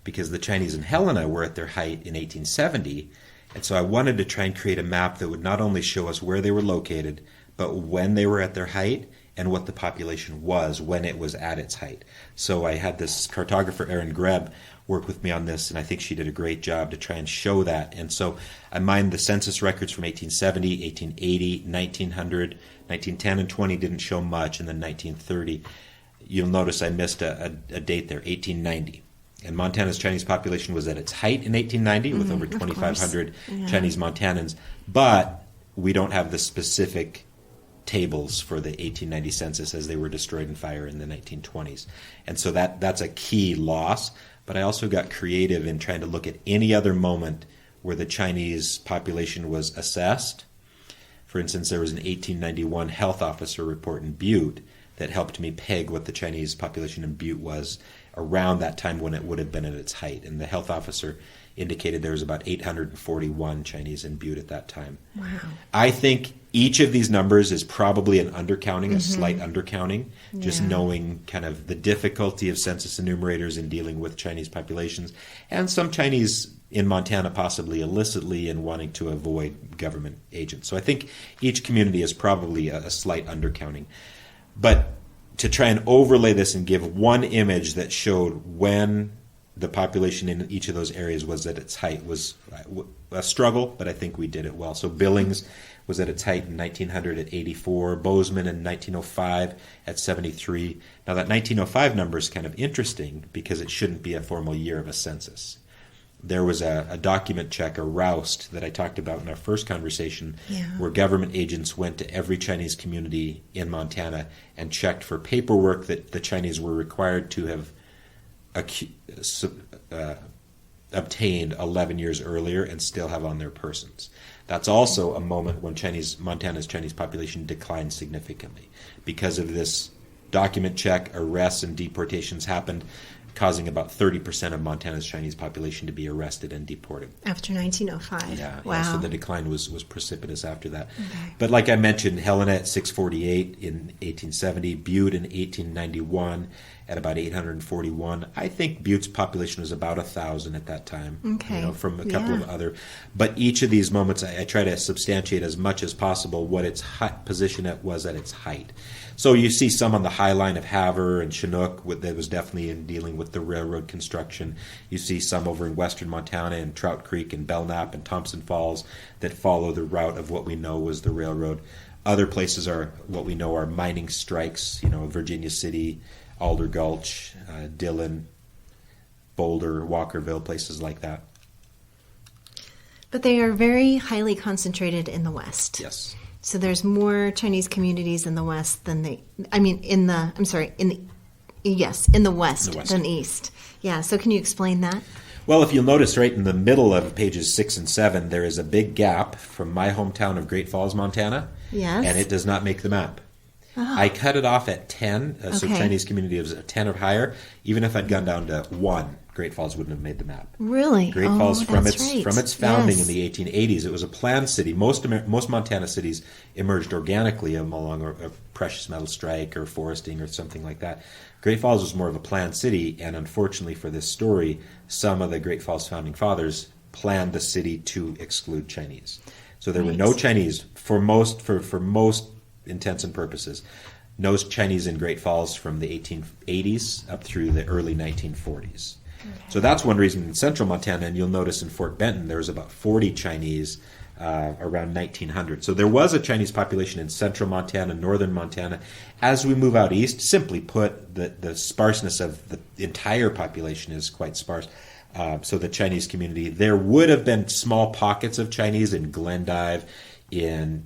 Because the Chinese in Helena were at their height in 1870, and so I wanted to try and create a map that would not only show us where they were located, but when they were at their height and what the population was when it was at its height. So I had this cartographer, Erin Greb, work with me on this, and I think she did a great job to try and show that. And so I mined the census records from 1870, 1880, 1900, 1910, and 20 didn't show much, and then 1930. You'll notice I missed a date there, 1890. And Montana's Chinese population was at its height in 1890 with over 2,500 Chinese Montanans. But we don't have the specific tables for the 1890 census as they were destroyed in fire in the 1920s. And so that's a key loss. But I also got creative in trying to look at any other moment where the Chinese population was assessed. For instance, there was an 1891 health officer report in Butte that helped me peg what the Chinese population in Butte was around that time when it would have been at its height. And the health officer indicated there was about 841 Chinese in Butte at that time. Wow. I think each of these numbers is probably an undercounting, a slight undercounting, just knowing kind of the difficulty of census enumerators in dealing with Chinese populations, and some Chinese in Montana possibly illicitly and wanting to avoid government agents. So I think each community is probably a slight undercounting. But to try and overlay this and give one image that showed when the population in each of those areas was at its height was a struggle, but I think we did it well. So Billings was at its height in 1900 at 84, Bozeman in 1905 at 73. Now that 1905 number is kind of interesting because it shouldn't be a formal year of a census. There was a document check, a roust, that I talked about in our first conversation, where government agents went to every Chinese community in Montana and checked for paperwork that the Chinese were required to have obtained 11 years earlier and still have on their persons. That's also a moment when Montana's Chinese population declined significantly. Because of this document check, arrests and deportations happened, causing about 30% of Montana's Chinese population to be arrested and deported. After 1905. Yeah, wow. Yeah, so the decline was precipitous after that. Okay. But like I mentioned, Helena at 648 in 1870, Butte in 1891 at about 841. I think Butte's population was about 1,000 at that time. Okay. From a couple of other. But each of these moments, I try to substantiate as much as possible what its position was at its height. So you see some on the high line of Havre and Chinook that was definitely in dealing with the railroad construction. You see some over in western Montana in Trout Creek and Belknap and Thompson Falls that follow the route of what we know was the railroad. Other places are what we know are mining strikes, Virginia City, Alder Gulch, Dillon, Boulder, Walkerville, places like that. But they are very highly concentrated in the West. Yes. So there's more Chinese communities in the West than in the West than East. Yeah, so can you explain that? Well, if you'll notice right in the middle of pages 6 and 7, there is a big gap from my hometown of Great Falls, Montana. Yes. And it does not make the map. Oh. I cut it off at 10, so Okay. Chinese community was 10 or higher. Even if I'd gone down to 1, Great Falls wouldn't have made the map. Really? Great Falls, from that's its founding Yes. in the 1880s, it was a planned city. Most Montana cities emerged organically along a precious metal strike or foresting or something like that. Great Falls was more of a planned city, and unfortunately for this story, some of the Great Falls founding fathers planned the city to exclude Chinese. So there were no Chinese for most intents and purposes. No Chinese in Great Falls from the 1880s up through the early 1940s. Okay. So that's one reason in central Montana, and you'll notice in Fort Benton there was about 40 Chinese around 1900. So there was a Chinese population in central Montana, northern Montana. As we move out east, simply put, the sparseness of the entire population is quite sparse. So the Chinese community, there would have been small pockets of Chinese in Glendive, in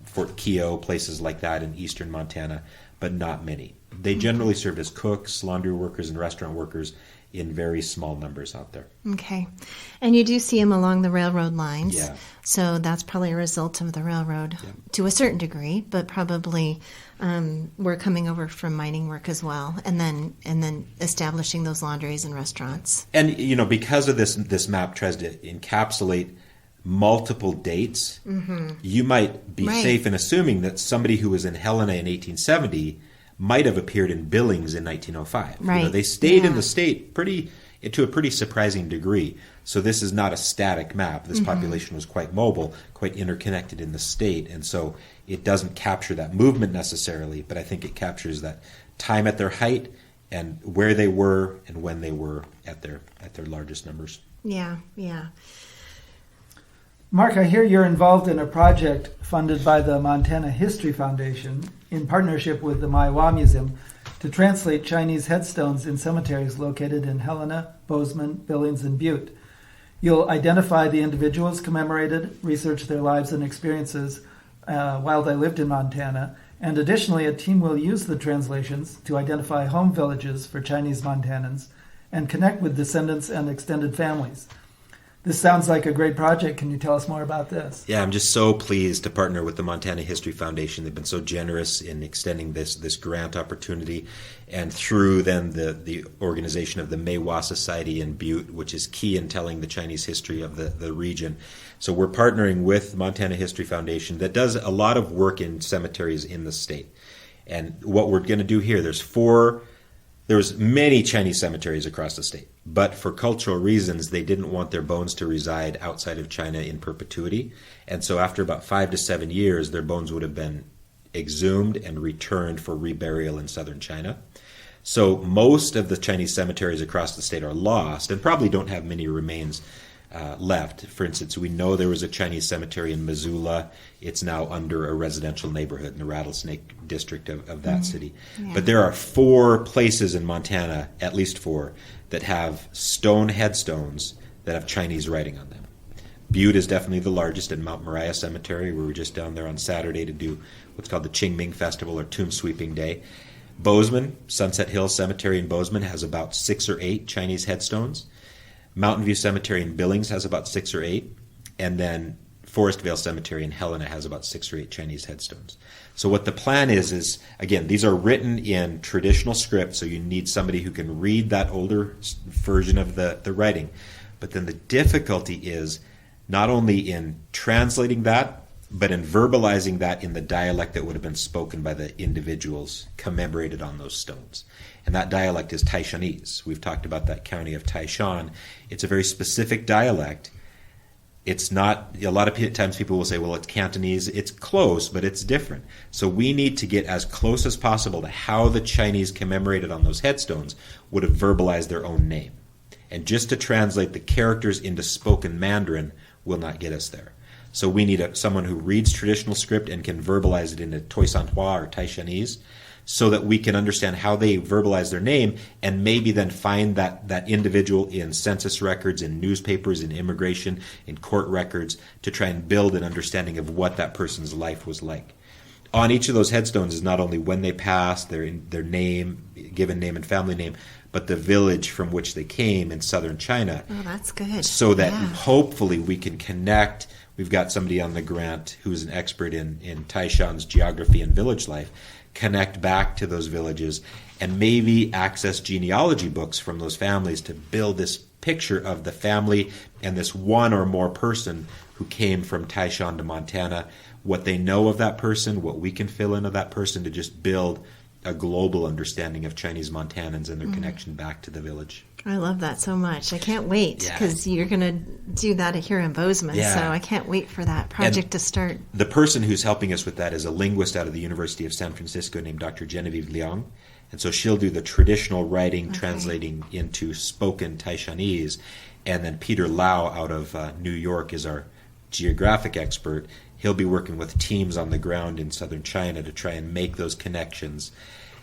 Fort Keogh, places like that in eastern Montana, but not many. They generally served as cooks, laundry workers, and restaurant workers in very small numbers out there. Okay. And you do see them along the railroad lines. Yeah. So that's probably a result of the railroad to a certain degree, but probably we're coming over from mining work as well, and then establishing those laundries and restaurants. And because of this map tries to encapsulate multiple dates, you might be safe in assuming that somebody who was in Helena in 1870 might have appeared in Billings in 1905. Right. They stayed in the state to a pretty surprising degree. So this is not a static map. This population was quite mobile, quite interconnected in the state, and so it doesn't capture that movement necessarily, but I think it captures that time at their height and where they were and when they were at their largest numbers. Yeah. Mark, I hear you're involved in a project funded by the Montana History Foundation in partnership with the Maiwa Museum to translate Chinese headstones in cemeteries located in Helena, Bozeman, Billings, and Butte. You'll identify the individuals commemorated, research their lives and experiences while they lived in Montana, and additionally, a team will use the translations to identify home villages for Chinese Montanans and connect with descendants and extended families. This sounds like a great project. Can you tell us more about this? Yeah, I'm just so pleased to partner with the Montana History Foundation. They've been so generous in extending this grant opportunity, and through then the organization of the Maiwa Society in Butte, which is key in telling the Chinese history of the region. So we're partnering with the Montana History Foundation that does a lot of work in cemeteries in the state. And what we're going to do here, there's many Chinese cemeteries across the state, but for cultural reasons, they didn't want their bones to reside outside of China in perpetuity. And so after about 5 to 7 years, their bones would have been exhumed and returned for reburial in southern China. So most of the Chinese cemeteries across the state are lost and probably don't have many remains left. For instance, we know there was a Chinese cemetery in Missoula. It's now under a residential neighborhood in the Rattlesnake district of that city. Yeah. But there are 4 places in Montana, at least 4, that have stone headstones that have Chinese writing on them. Butte is definitely the largest, in Mount Moriah Cemetery. We were just down there on Saturday to do what's called the Qingming Festival, or Tomb Sweeping Day. Bozeman, Sunset Hills Cemetery in Bozeman, has about 6 or 8 Chinese headstones. Mountain View Cemetery in Billings has about 6 or 8. And then Forest Vale Cemetery in Helena has about 6 or 8 Chinese headstones. So what the plan is again, these are written in traditional script, so you need somebody who can read that older version of the writing. But then the difficulty is not only in translating that, but in verbalizing that in the dialect that would have been spoken by the individuals commemorated on those stones. And that dialect is Taishanese. We've talked about that county of Taishan. It's a very specific dialect. It's not, a lot of times people will say, well, it's Cantonese. It's close, but it's different. So we need to get as close as possible to how the Chinese commemorated on those headstones would have verbalized their own name. And just to translate the characters into spoken Mandarin will not get us there. So we need someone who reads traditional script and can verbalize it into Toisanhua or Taishanese, so that we can understand how they verbalize their name, and maybe then find that individual in census records, in newspapers, in immigration, in court records, to try and build an understanding of what that person's life was like. On each of those headstones is not only when they passed, their name, given name and family name, but the village from which they came in southern China. Oh, that's good. So that hopefully we can connect. We've got somebody on the grant who's an expert in Taishan's geography and village life, connect back to those villages and maybe access genealogy books from those families to build this picture of the family and this one or more person who came from Taishan to Montana, what they know of that person, what we can fill in of that person, to just build a global understanding of Chinese Montanans and their connection back to the village. I love that so much. I can't wait, because you're going to do that here in Bozeman. Yeah. So I can't wait for that project to start. The person who's helping us with that is a linguist out of the University of San Francisco named Dr. Genevieve Liang. And so she'll do the traditional writing, translating into spoken Taishanese. And then Peter Lau out of New York is our geographic expert. He'll be working with teams on the ground in southern China to try and make those connections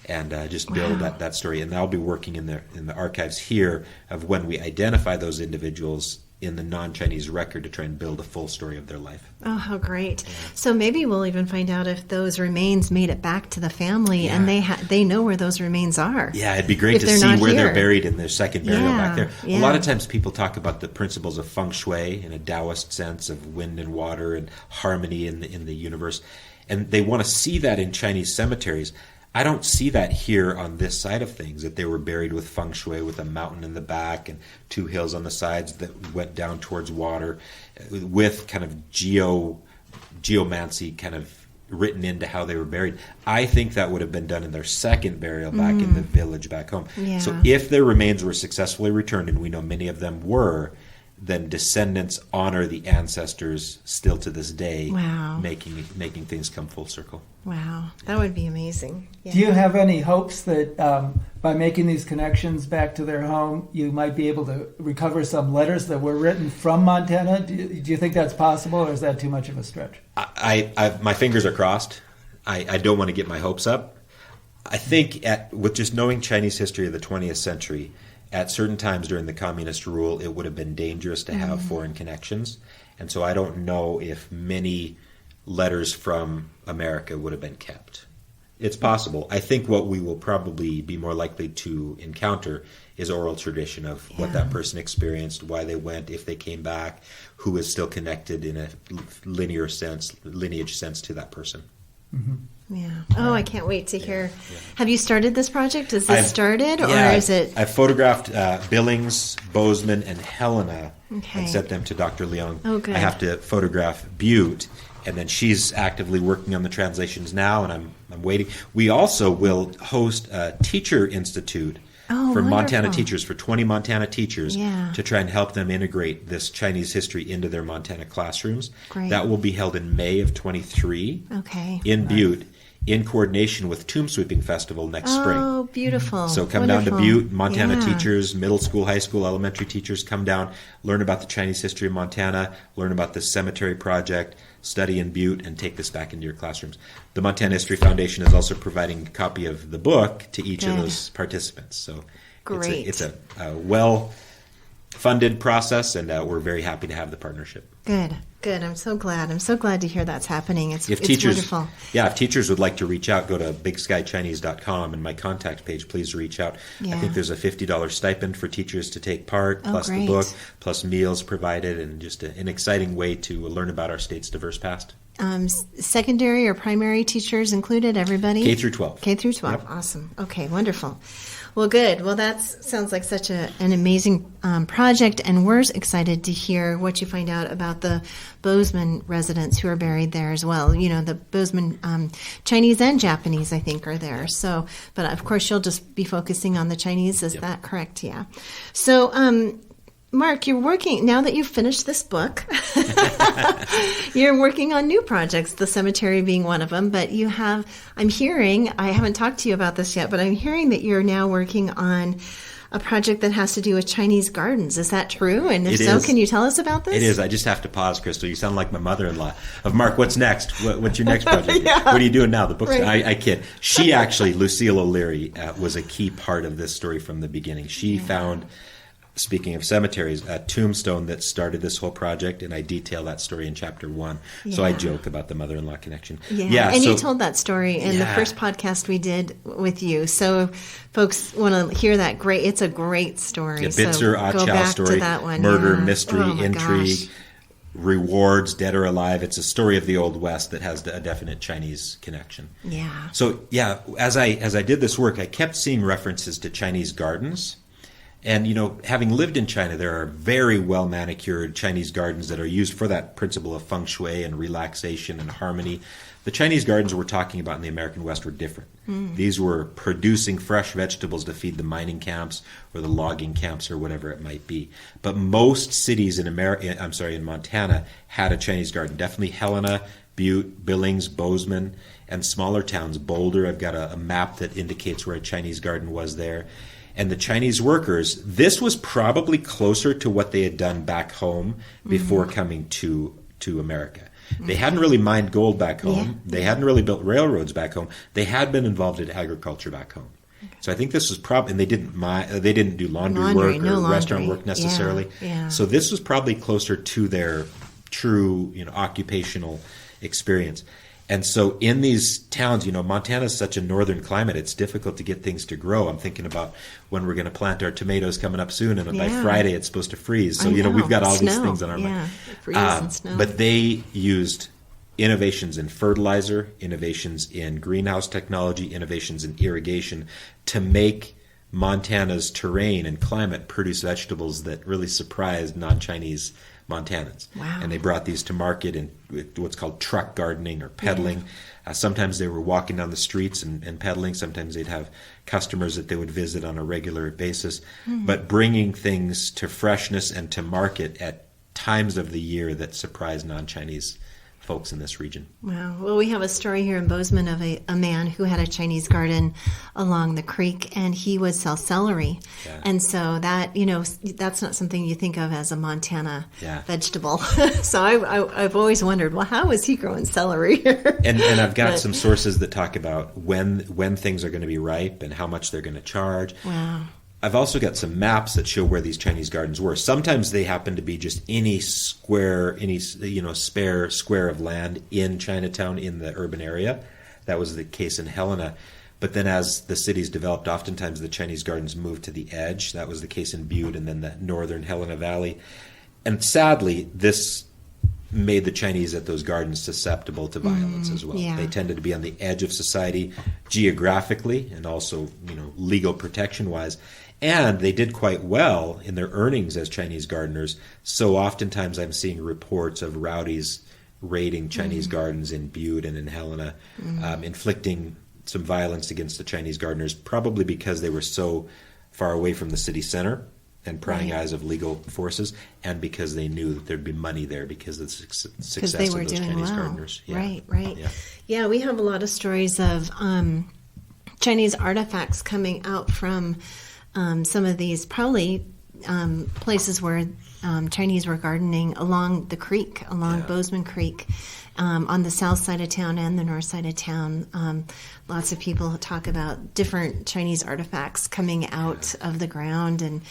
and just build that story. And I'll be working in the archives here of when we identify those individuals in the non-Chinese record to try and build a full story of their life. Oh, how great. So maybe we'll even find out if those remains made it back to the family and they know where those remains are. Yeah, it'd be great to see where they're buried in their second burial back there. Yeah. A lot of times people talk about the principles of feng shui in a Taoist sense of wind and water and harmony in the universe. And they want to see that in Chinese cemeteries. I don't see that here on this side of things, that they were buried with feng shui, with a mountain in the back and 2 hills on the sides that went down towards water, with kind of geomancy kind of written into how they were buried. I think that would have been done in their second burial back in the village back home. Yeah. So if their remains were successfully returned, and we know many of them were, then descendants honor the ancestors still to this day, making things come full circle. Wow, that would be amazing. Yeah. Do you have any hopes that by making these connections back to their home, you might be able to recover some letters that were written from Montana? Do you think that's possible, or is that too much of a stretch? My fingers are crossed. I don't want to get my hopes up. I think with just knowing Chinese history of the 20th century, at certain times during the communist rule, it would have been dangerous to have foreign connections. And so I don't know if many letters from America would have been kept. It's possible. I think what we will probably be more likely to encounter is oral tradition of what that person experienced, why they went, if they came back, who is still connected in a lineage sense to that person. Mm-hmm. Yeah. Oh, I can't wait to hear. Yeah. Have you started this project? Is this started, or is it? I've photographed Billings, Bozeman, and Helena, and sent them to Dr. Leung. Oh, good. I have to photograph Butte, and then she's actively working on the translations now, and I'm waiting. We also will host a teacher institute for Montana teachers, for 20 Montana teachers, to try and help them integrate this Chinese history into their Montana classrooms. Great. That will be held in May of 23 in Nice. Butte. in coordination with Tomb Sweeping Festival next spring. Oh, beautiful. So come Wonderful. down to Butte. Montana Yeah. teachers, middle school, high school, elementary teachers, come down, learn about the Chinese history of Montana, learn about the cemetery project, study in Butte, and take this back into your classrooms. The Montana History Foundation is also providing a copy of the book to each of Good. those participants. So Great. it's a well-funded process, and we're very happy to have the partnership. Good. I'm so glad. I'm so glad to hear that's happening. It's Teachers, wonderful. Yeah, if teachers would like to reach out, go to bigskychinese.com and my contact page, please reach out. Yeah. I think there's a $50 stipend for teachers to take part, Oh, plus great. the book, plus meals provided, and just an exciting way to learn about our state's diverse past. Secondary or primary teachers included, everybody? K through 12. K through 12. Yep. Awesome. Okay, wonderful. Well, good. Well, that sounds like such an amazing project, and we're excited to hear what you find out about the Bozeman residents who are buried there as well. You know, the Bozeman Chinese and Japanese, I think, are there. So, but of course, you'll just be focusing on the Chinese. Is that correct? Yeah. So, Mark, you're working, now that you've finished this book, you're working on new projects, the cemetery being one of them, but you have, I'm hearing, I haven't talked to you about this yet, but I'm hearing that you're now working on a project that has to do with Chinese gardens. Is that true? And if It so, is. can you tell us about this? It is. I just have to pause, Crystal. You sound like my mother-in-law. Mark, what's next? What's your next project? Yeah. What are you doing now? The book's... Right. I kid. She actually, Lucille O'Leary, was a key part of this story from the beginning. She found... Speaking of cemeteries, a tombstone that started this whole project, and I detail that story in chapter 1. So I joke about the mother-in-law connection. Yeah, and so, you told that story in the first podcast we did with you. So folks want to hear that. Great, it's a great story. Yeah, So Bitzer, go Achow back story, to that one. murder, Yeah. mystery, Oh, my intrigue, gosh. rewards, dead or alive. It's a story of the Old West that has a definite Chinese connection. Yeah. So yeah, as I did this work, I kept seeing references to Chinese gardens. And, you know, having lived in China, there are very well manicured Chinese gardens that are used for that principle of feng shui and relaxation and harmony. The Chinese gardens we're talking about in the American West were different. These were producing fresh vegetables to feed the mining camps or the logging camps or whatever it might be. But most cities in Montana had a Chinese garden. Definitely Helena, Butte, Billings, Bozeman, and smaller towns. Boulder, I've got a map that indicates where a Chinese garden was there. And the Chinese workers, this was probably closer to what they had done back home before coming to America. They hadn't really mined gold back home. Yeah. They hadn't really built railroads back home. They had been involved in agriculture back home. So I think this was probably, and they didn't do laundry work or restaurant work necessarily. Yeah. So this was probably closer to their true, occupational experience. And so in these towns, Montana is such a northern climate, it's difficult to get things to grow. I'm thinking about when we're going to plant our tomatoes coming up soon, and by Friday it's supposed to freeze. So, we've got all these things on our mind. Freeze and snow. But they used innovations in fertilizer, innovations in greenhouse technology, innovations in irrigation to make Montana's terrain and climate produce vegetables that really surprised non-Chinese Montanans. Wow. And they brought these to market in what's called truck gardening or peddling. Sometimes they were walking down the streets and peddling. Sometimes they'd have customers that they would visit on a regular basis. But bringing things to freshness and to market at times of the year that surprise non-Chinese folks in this region. Wow. Well, we have a story here in Bozeman of a man who had a Chinese garden along the creek, and he would sell celery. Yeah. And so that, that's not something you think of as a Montana vegetable. So I've always wondered, well, how is he growing celery here? And I've got some sources that talk about when things are going to be ripe and how much they're going to charge. Wow. I've also got some maps that show where these Chinese gardens were. Sometimes they happen to be just any square, spare square of land in Chinatown in the urban area. That was the case in Helena. But then as the cities developed, oftentimes the Chinese gardens moved to the edge. That was the case in Butte and then the northern Helena Valley. And sadly, this made the Chinese at those gardens susceptible to violence as well. Yeah. They tended to be on the edge of society geographically and also, legal protection-wise. And they did quite well in their earnings as Chinese gardeners. So oftentimes I'm seeing reports of rowdies raiding Chinese gardens in Butte and in Helena, inflicting some violence against the Chinese gardeners, probably because they were so far away from the city center and prying eyes of legal forces, and because they knew that there'd be money there because of the success they were of those doing Chinese well. gardeners. Yeah. Right. Yeah. Yeah, we have a lot of stories of Chinese artifacts coming out from some of these probably places where Chinese were gardening along the creek, along Bozeman Creek, on the south side of town and the north side of town. Lots of people talk about different Chinese artifacts coming out of the ground and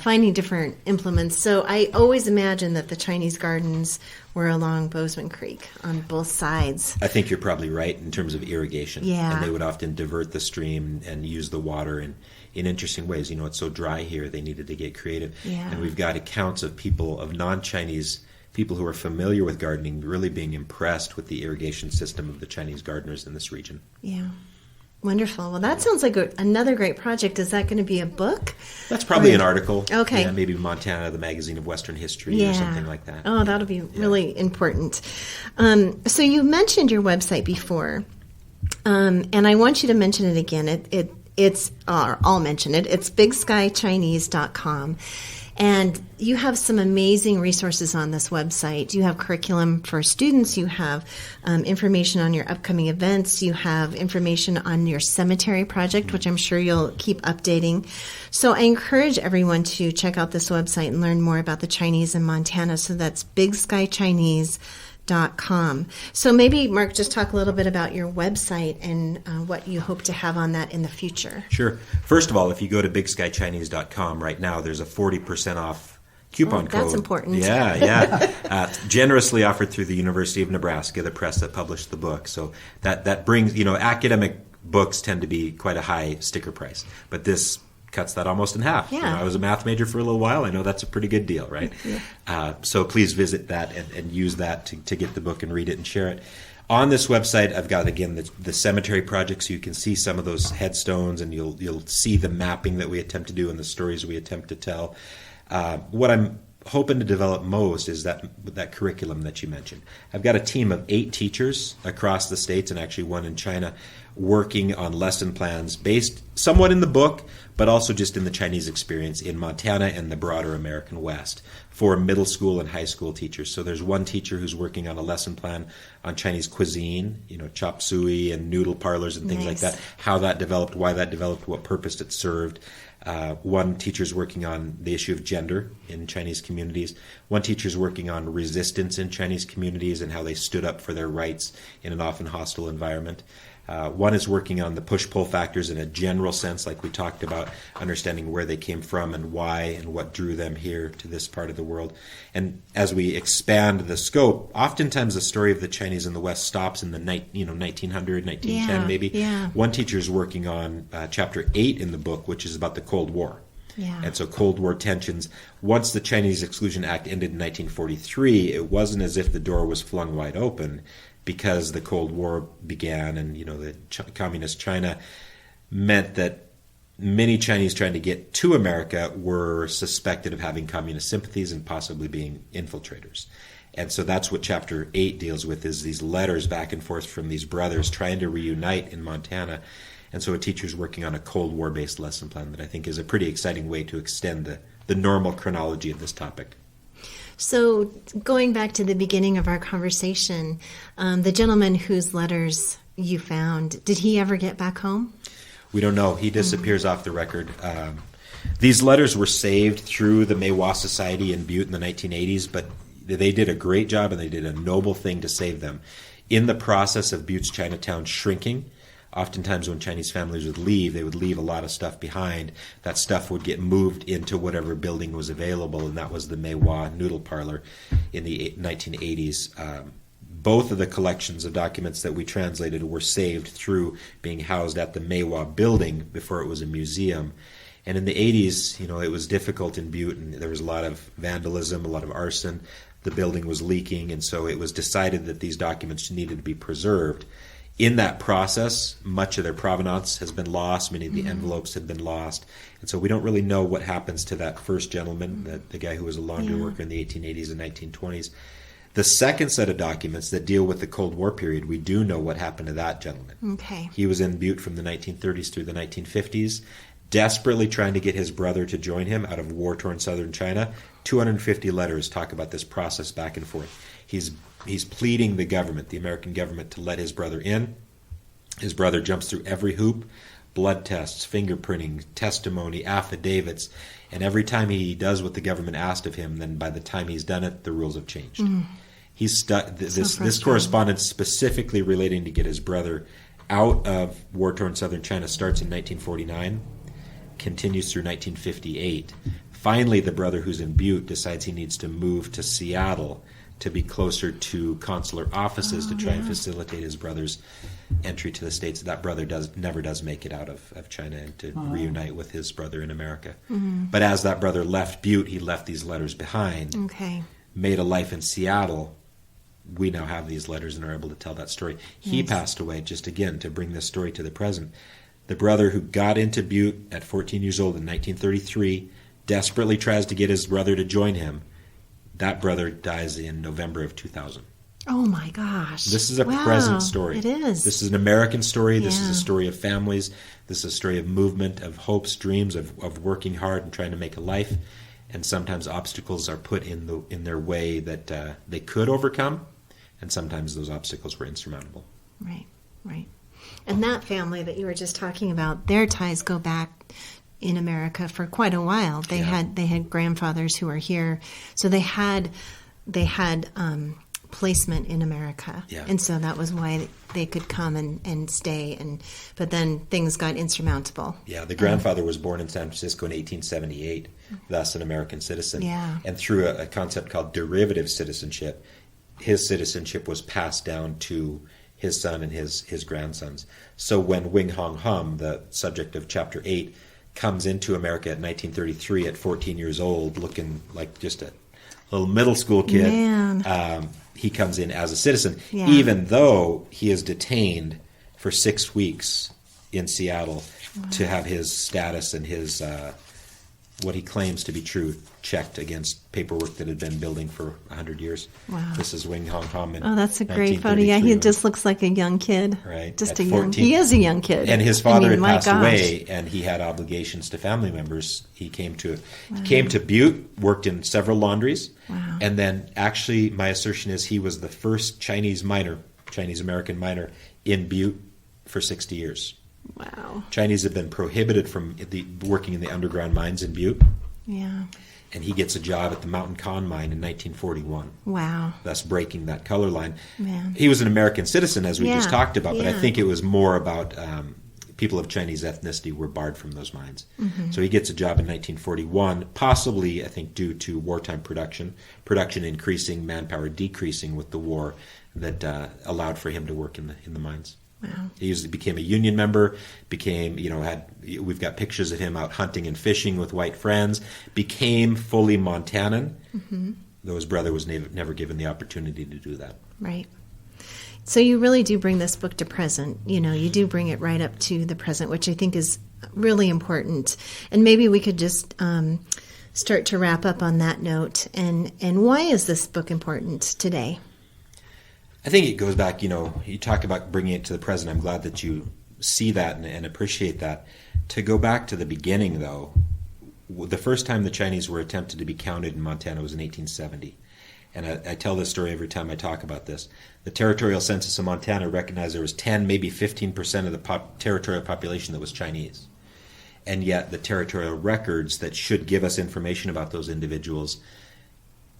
finding different implements. So I always imagine that the Chinese gardens were along Bozeman Creek on both sides. I think you're probably right in terms of irrigation. Yeah. And they would often divert the stream and use the water in interesting ways. It's so dry here, they needed to get creative. Yeah. And we've got accounts of people, of non-Chinese people who are familiar with gardening, really being impressed with the irrigation system of the Chinese gardeners in this region. Yeah. Wonderful. Well, that sounds like another great project. Is that going to be a book? That's probably an article. Okay. Yeah, maybe Montana, the Magazine of Western History, or something like that. Oh, that'll be really important. So you mentioned your website before, and I want you to mention it again. I'll mention it. It's bigskychinese.com. And you have some amazing resources on this website. You have curriculum for students. You have information on your upcoming events. You have information on your cemetery project, which I'm sure you'll keep updating. So I encourage everyone to check out this website and learn more about the Chinese in Montana. So that's bigskychinese.com. So maybe, Mark, just talk a little bit about your website and what you hope to have on that in the future. Sure. First of all, if you go to bigskychinese.com right now, there's a 40% off coupon code. That's important. Yeah. Generously offered through the University of Nebraska, the press that published the book. So that brings, academic books tend to be quite a high sticker price. But this cuts that almost in half. Yeah. I was a math major for a little while. I know that's a pretty good deal, right? Yeah. So please visit that and use that to get the book and read it and share it. On this website, I've got, again, the cemetery project, so you can see some of those headstones, and you'll see the mapping that we attempt to do and the stories we attempt to tell. What I'm hoping to develop most is that curriculum that you mentioned. I've got a team of 8 teachers across the states, and actually one in China, working on lesson plans based somewhat in the book, but also just in the Chinese experience in Montana and the broader American West for middle school and high school teachers. So there's one teacher who's working on a lesson plan on Chinese cuisine, chop suey and noodle parlors and things like that, how that developed, why that developed, what purpose it served. One teacher's working on the issue of gender in Chinese communities. One teacher's working on resistance in Chinese communities and how they stood up for their rights in an often hostile environment. One is working on the push-pull factors in a general sense, like we talked about, understanding where they came from and why and what drew them here to this part of the world. And as we expand the scope, oftentimes the story of the Chinese in the West stops in the 1900, 1910 maybe. Yeah. One teacher is working on Chapter 8 in the book, which is about the Cold War. Yeah. And so Cold War tensions, once the Chinese Exclusion Act ended in 1943, it wasn't as if the door was flung wide open, because the Cold War began, and the communist China meant that many Chinese trying to get to America were suspected of having communist sympathies and possibly being infiltrators. And so that's what Chapter 8 deals with, is these letters back and forth from these brothers trying to reunite in Montana. And so a teacher's working on a Cold War-based lesson plan that I think is a pretty exciting way to extend the normal chronology of this topic. So going back to the beginning of our conversation, the gentleman whose letters you found, did he ever get back home? We don't know. He disappears off the record. These letters were saved through the Meiwa Society in Butte in the 1980s, but they did a great job and they did a noble thing to save them. In the process of Butte's Chinatown shrinking, oftentimes when Chinese families would leave, they would leave a lot of stuff behind. That stuff would get moved into whatever building was available, and that was the Meiwa Noodle Parlor in the 1980s. Both of the collections of documents that we translated were saved through being housed at the Meiwa building before it was a museum. And in the 80s, it was difficult in Butte, and there was a lot of vandalism, a lot of arson. The building was leaking, and so it was decided that these documents needed to be preserved. In that process, much of their provenance has been lost. Many of the envelopes have been lost. And so we don't really know what happens to that first gentleman, the guy who was a laundry worker in the 1880s and 1920s. The second set of documents that deal with the Cold War period, we do know what happened to that gentleman. Okay. He was in Butte from the 1930s through the 1950s. desperately trying to get his brother to join him out of war-torn southern China. 250 letters talk about this process back and forth. He's pleading the government, the American government, to let his brother in. His brother jumps through every hoop, blood tests, fingerprinting, testimony, affidavits, and every time he does what the government asked of him, then by the time he's done it, the rules have changed. He's stuck. This correspondence specifically relating to get his brother out of war-torn southern China starts in 1949, continues through 1958. Finally, the brother who's in Butte decides he needs to move to Seattle to be closer to consular offices to try and facilitate his brother's entry to the States. That brother never does make it out of China and to reunite with his brother in America. But as that brother left Butte, he left these letters behind, made a life in Seattle. We now have these letters and are able to tell that story. He passed away, just again, to bring this story to the present. The brother who got into Butte at 14 years old in 1933 desperately tries to get his brother to join him. That brother dies in November of 2000. Oh my gosh. This is a present story. It is. This is an American story. This is a story of families. This is a story of movement, of hopes, dreams, of working hard and trying to make a life. And sometimes obstacles are put in their way that they could overcome, and sometimes those obstacles were insurmountable. Right. And that family that you were just talking about, their ties go back in America for quite a while. They had grandfathers who were here, so they had placement in America, and so that was why they could come and stay. But then things got insurmountable. Yeah, the grandfather was born in San Francisco in 1878, thus an American citizen. Yeah, and through a concept called derivative citizenship, his citizenship was passed down to his son and his grandsons. So when Wing Hong Hum, the subject of Chapter 8, comes into America at 1933 at 14 years old, looking like just a little middle school kid, he comes in as a citizen, even though he is detained for 6 weeks in Seattle to have his status and his what he claims to be true checked against paperwork that had been building for 100 years. Wow. This is Wing Hong Hum. Oh, that's a great photo. Yeah, he just looks like a young kid. Right. Just he is a young kid. And his father had passed away, and he had obligations to family members. He came to Butte, worked in several laundries, and then actually my assertion is he was the first Chinese American miner in Butte for 60 years. Wow. Chinese have been prohibited from working in the underground mines in Butte. Yeah. And he gets a job at the Mountain Con mine in 1941. Wow. Thus breaking that color line. Man. He was an American citizen, as we just talked about, but I think it was more about people of Chinese ethnicity were barred from those mines. So he gets a job in 1941, possibly, I think, due to wartime production increasing, manpower decreasing with the war, that allowed for him to work in the mines. Wow. He became a union member, we've got pictures of him out hunting and fishing with white friends, became fully Montanan, though his brother was never given the opportunity to do that. Right. So you really do bring this book to present. You do bring it right up to the present, which I think is really important. And maybe we could just start to wrap up on that note. And why is this book important today? I think it goes back, you talk about bringing it to the present. I'm glad that you see that and appreciate that. To go back to the beginning, though, the first time the Chinese were attempted to be counted in Montana was in 1870. And I tell this story every time I talk about this. The territorial census of Montana recognized there was 10, maybe 15% of the territorial population that was Chinese. And yet the territorial records that should give us information about those individuals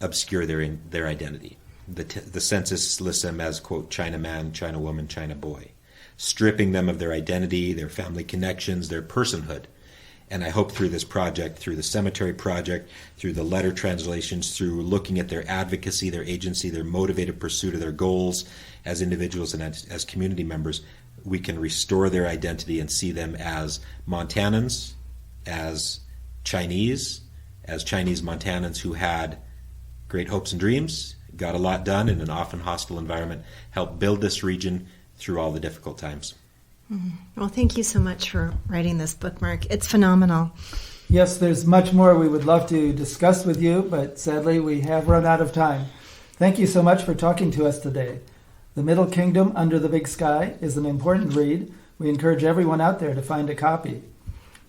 obscure their identity. The census lists them as, quote, China man, China woman, China boy, stripping them of their identity, their family connections, their personhood. And I hope through this project, through the cemetery project, through the letter translations, through looking at their advocacy, their agency, their motivated pursuit of their goals as individuals and as community members, we can restore their identity and see them as Montanans, as Chinese Montanans who had great hopes and dreams, got a lot done in an often hostile environment, helped build this region through all the difficult times. Well, thank you so much for writing this book, Mark. It's phenomenal. Yes, there's much more we would love to discuss with you, but sadly we have run out of time. Thank you so much for talking to us today. The Middle Kingdom Under the Big Sky is an important read. We encourage everyone out there to find a copy.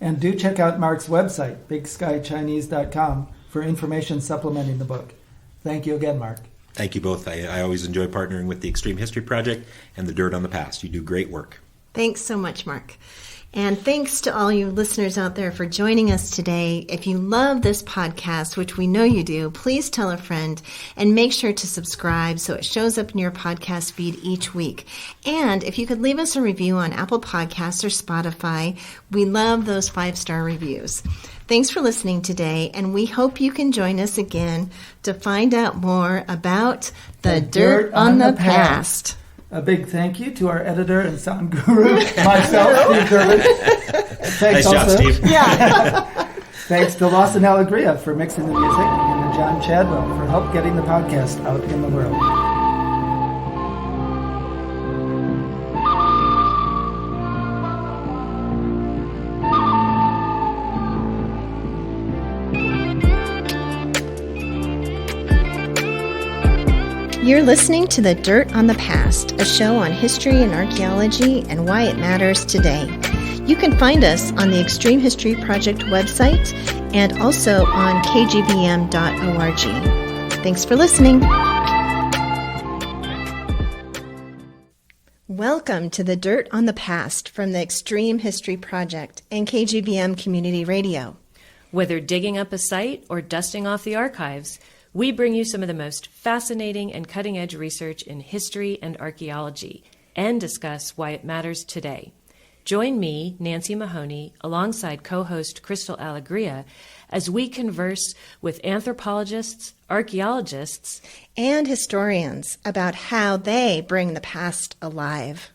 And do check out Mark's website, bigskychinese.com, for information supplementing the book. Thank you again, Mark. Thank you both. I always enjoy partnering with the Extreme History Project and the Dirt on the Past. You do great work. Thanks so much, Mark. And thanks to all you listeners out there for joining us today. If you love this podcast, which we know you do, please tell a friend and make sure to subscribe so it shows up in your podcast feed each week. And if you could leave us a review on Apple Podcasts or Spotify, we love those 5-star reviews. Thanks for listening today, and we hope you can join us again to find out more about the Dirt on the Past. A big thank you to our editor and sound guru, myself, Steve Durbin. Thanks Nice job, Steve. Yeah. Thanks to Lawson Alegria for mixing the music, and to John Chadwell for help getting the podcast out in the world. You're listening to The Dirt on the Past, a show on history and archaeology and why it matters today. You can find us on the Extreme History Project website and also on kgbm.org. Thanks for listening. Welcome to The Dirt on the Past from the Extreme History Project and KGBM Community Radio. Whether digging up a site or dusting off the archives, we bring you some of the most fascinating and cutting-edge research in history and archaeology and discuss why it matters today. Join me, Nancy Mahoney, alongside co-host Crystal Alegria, as we converse with anthropologists, archaeologists, and historians about how they bring the past alive.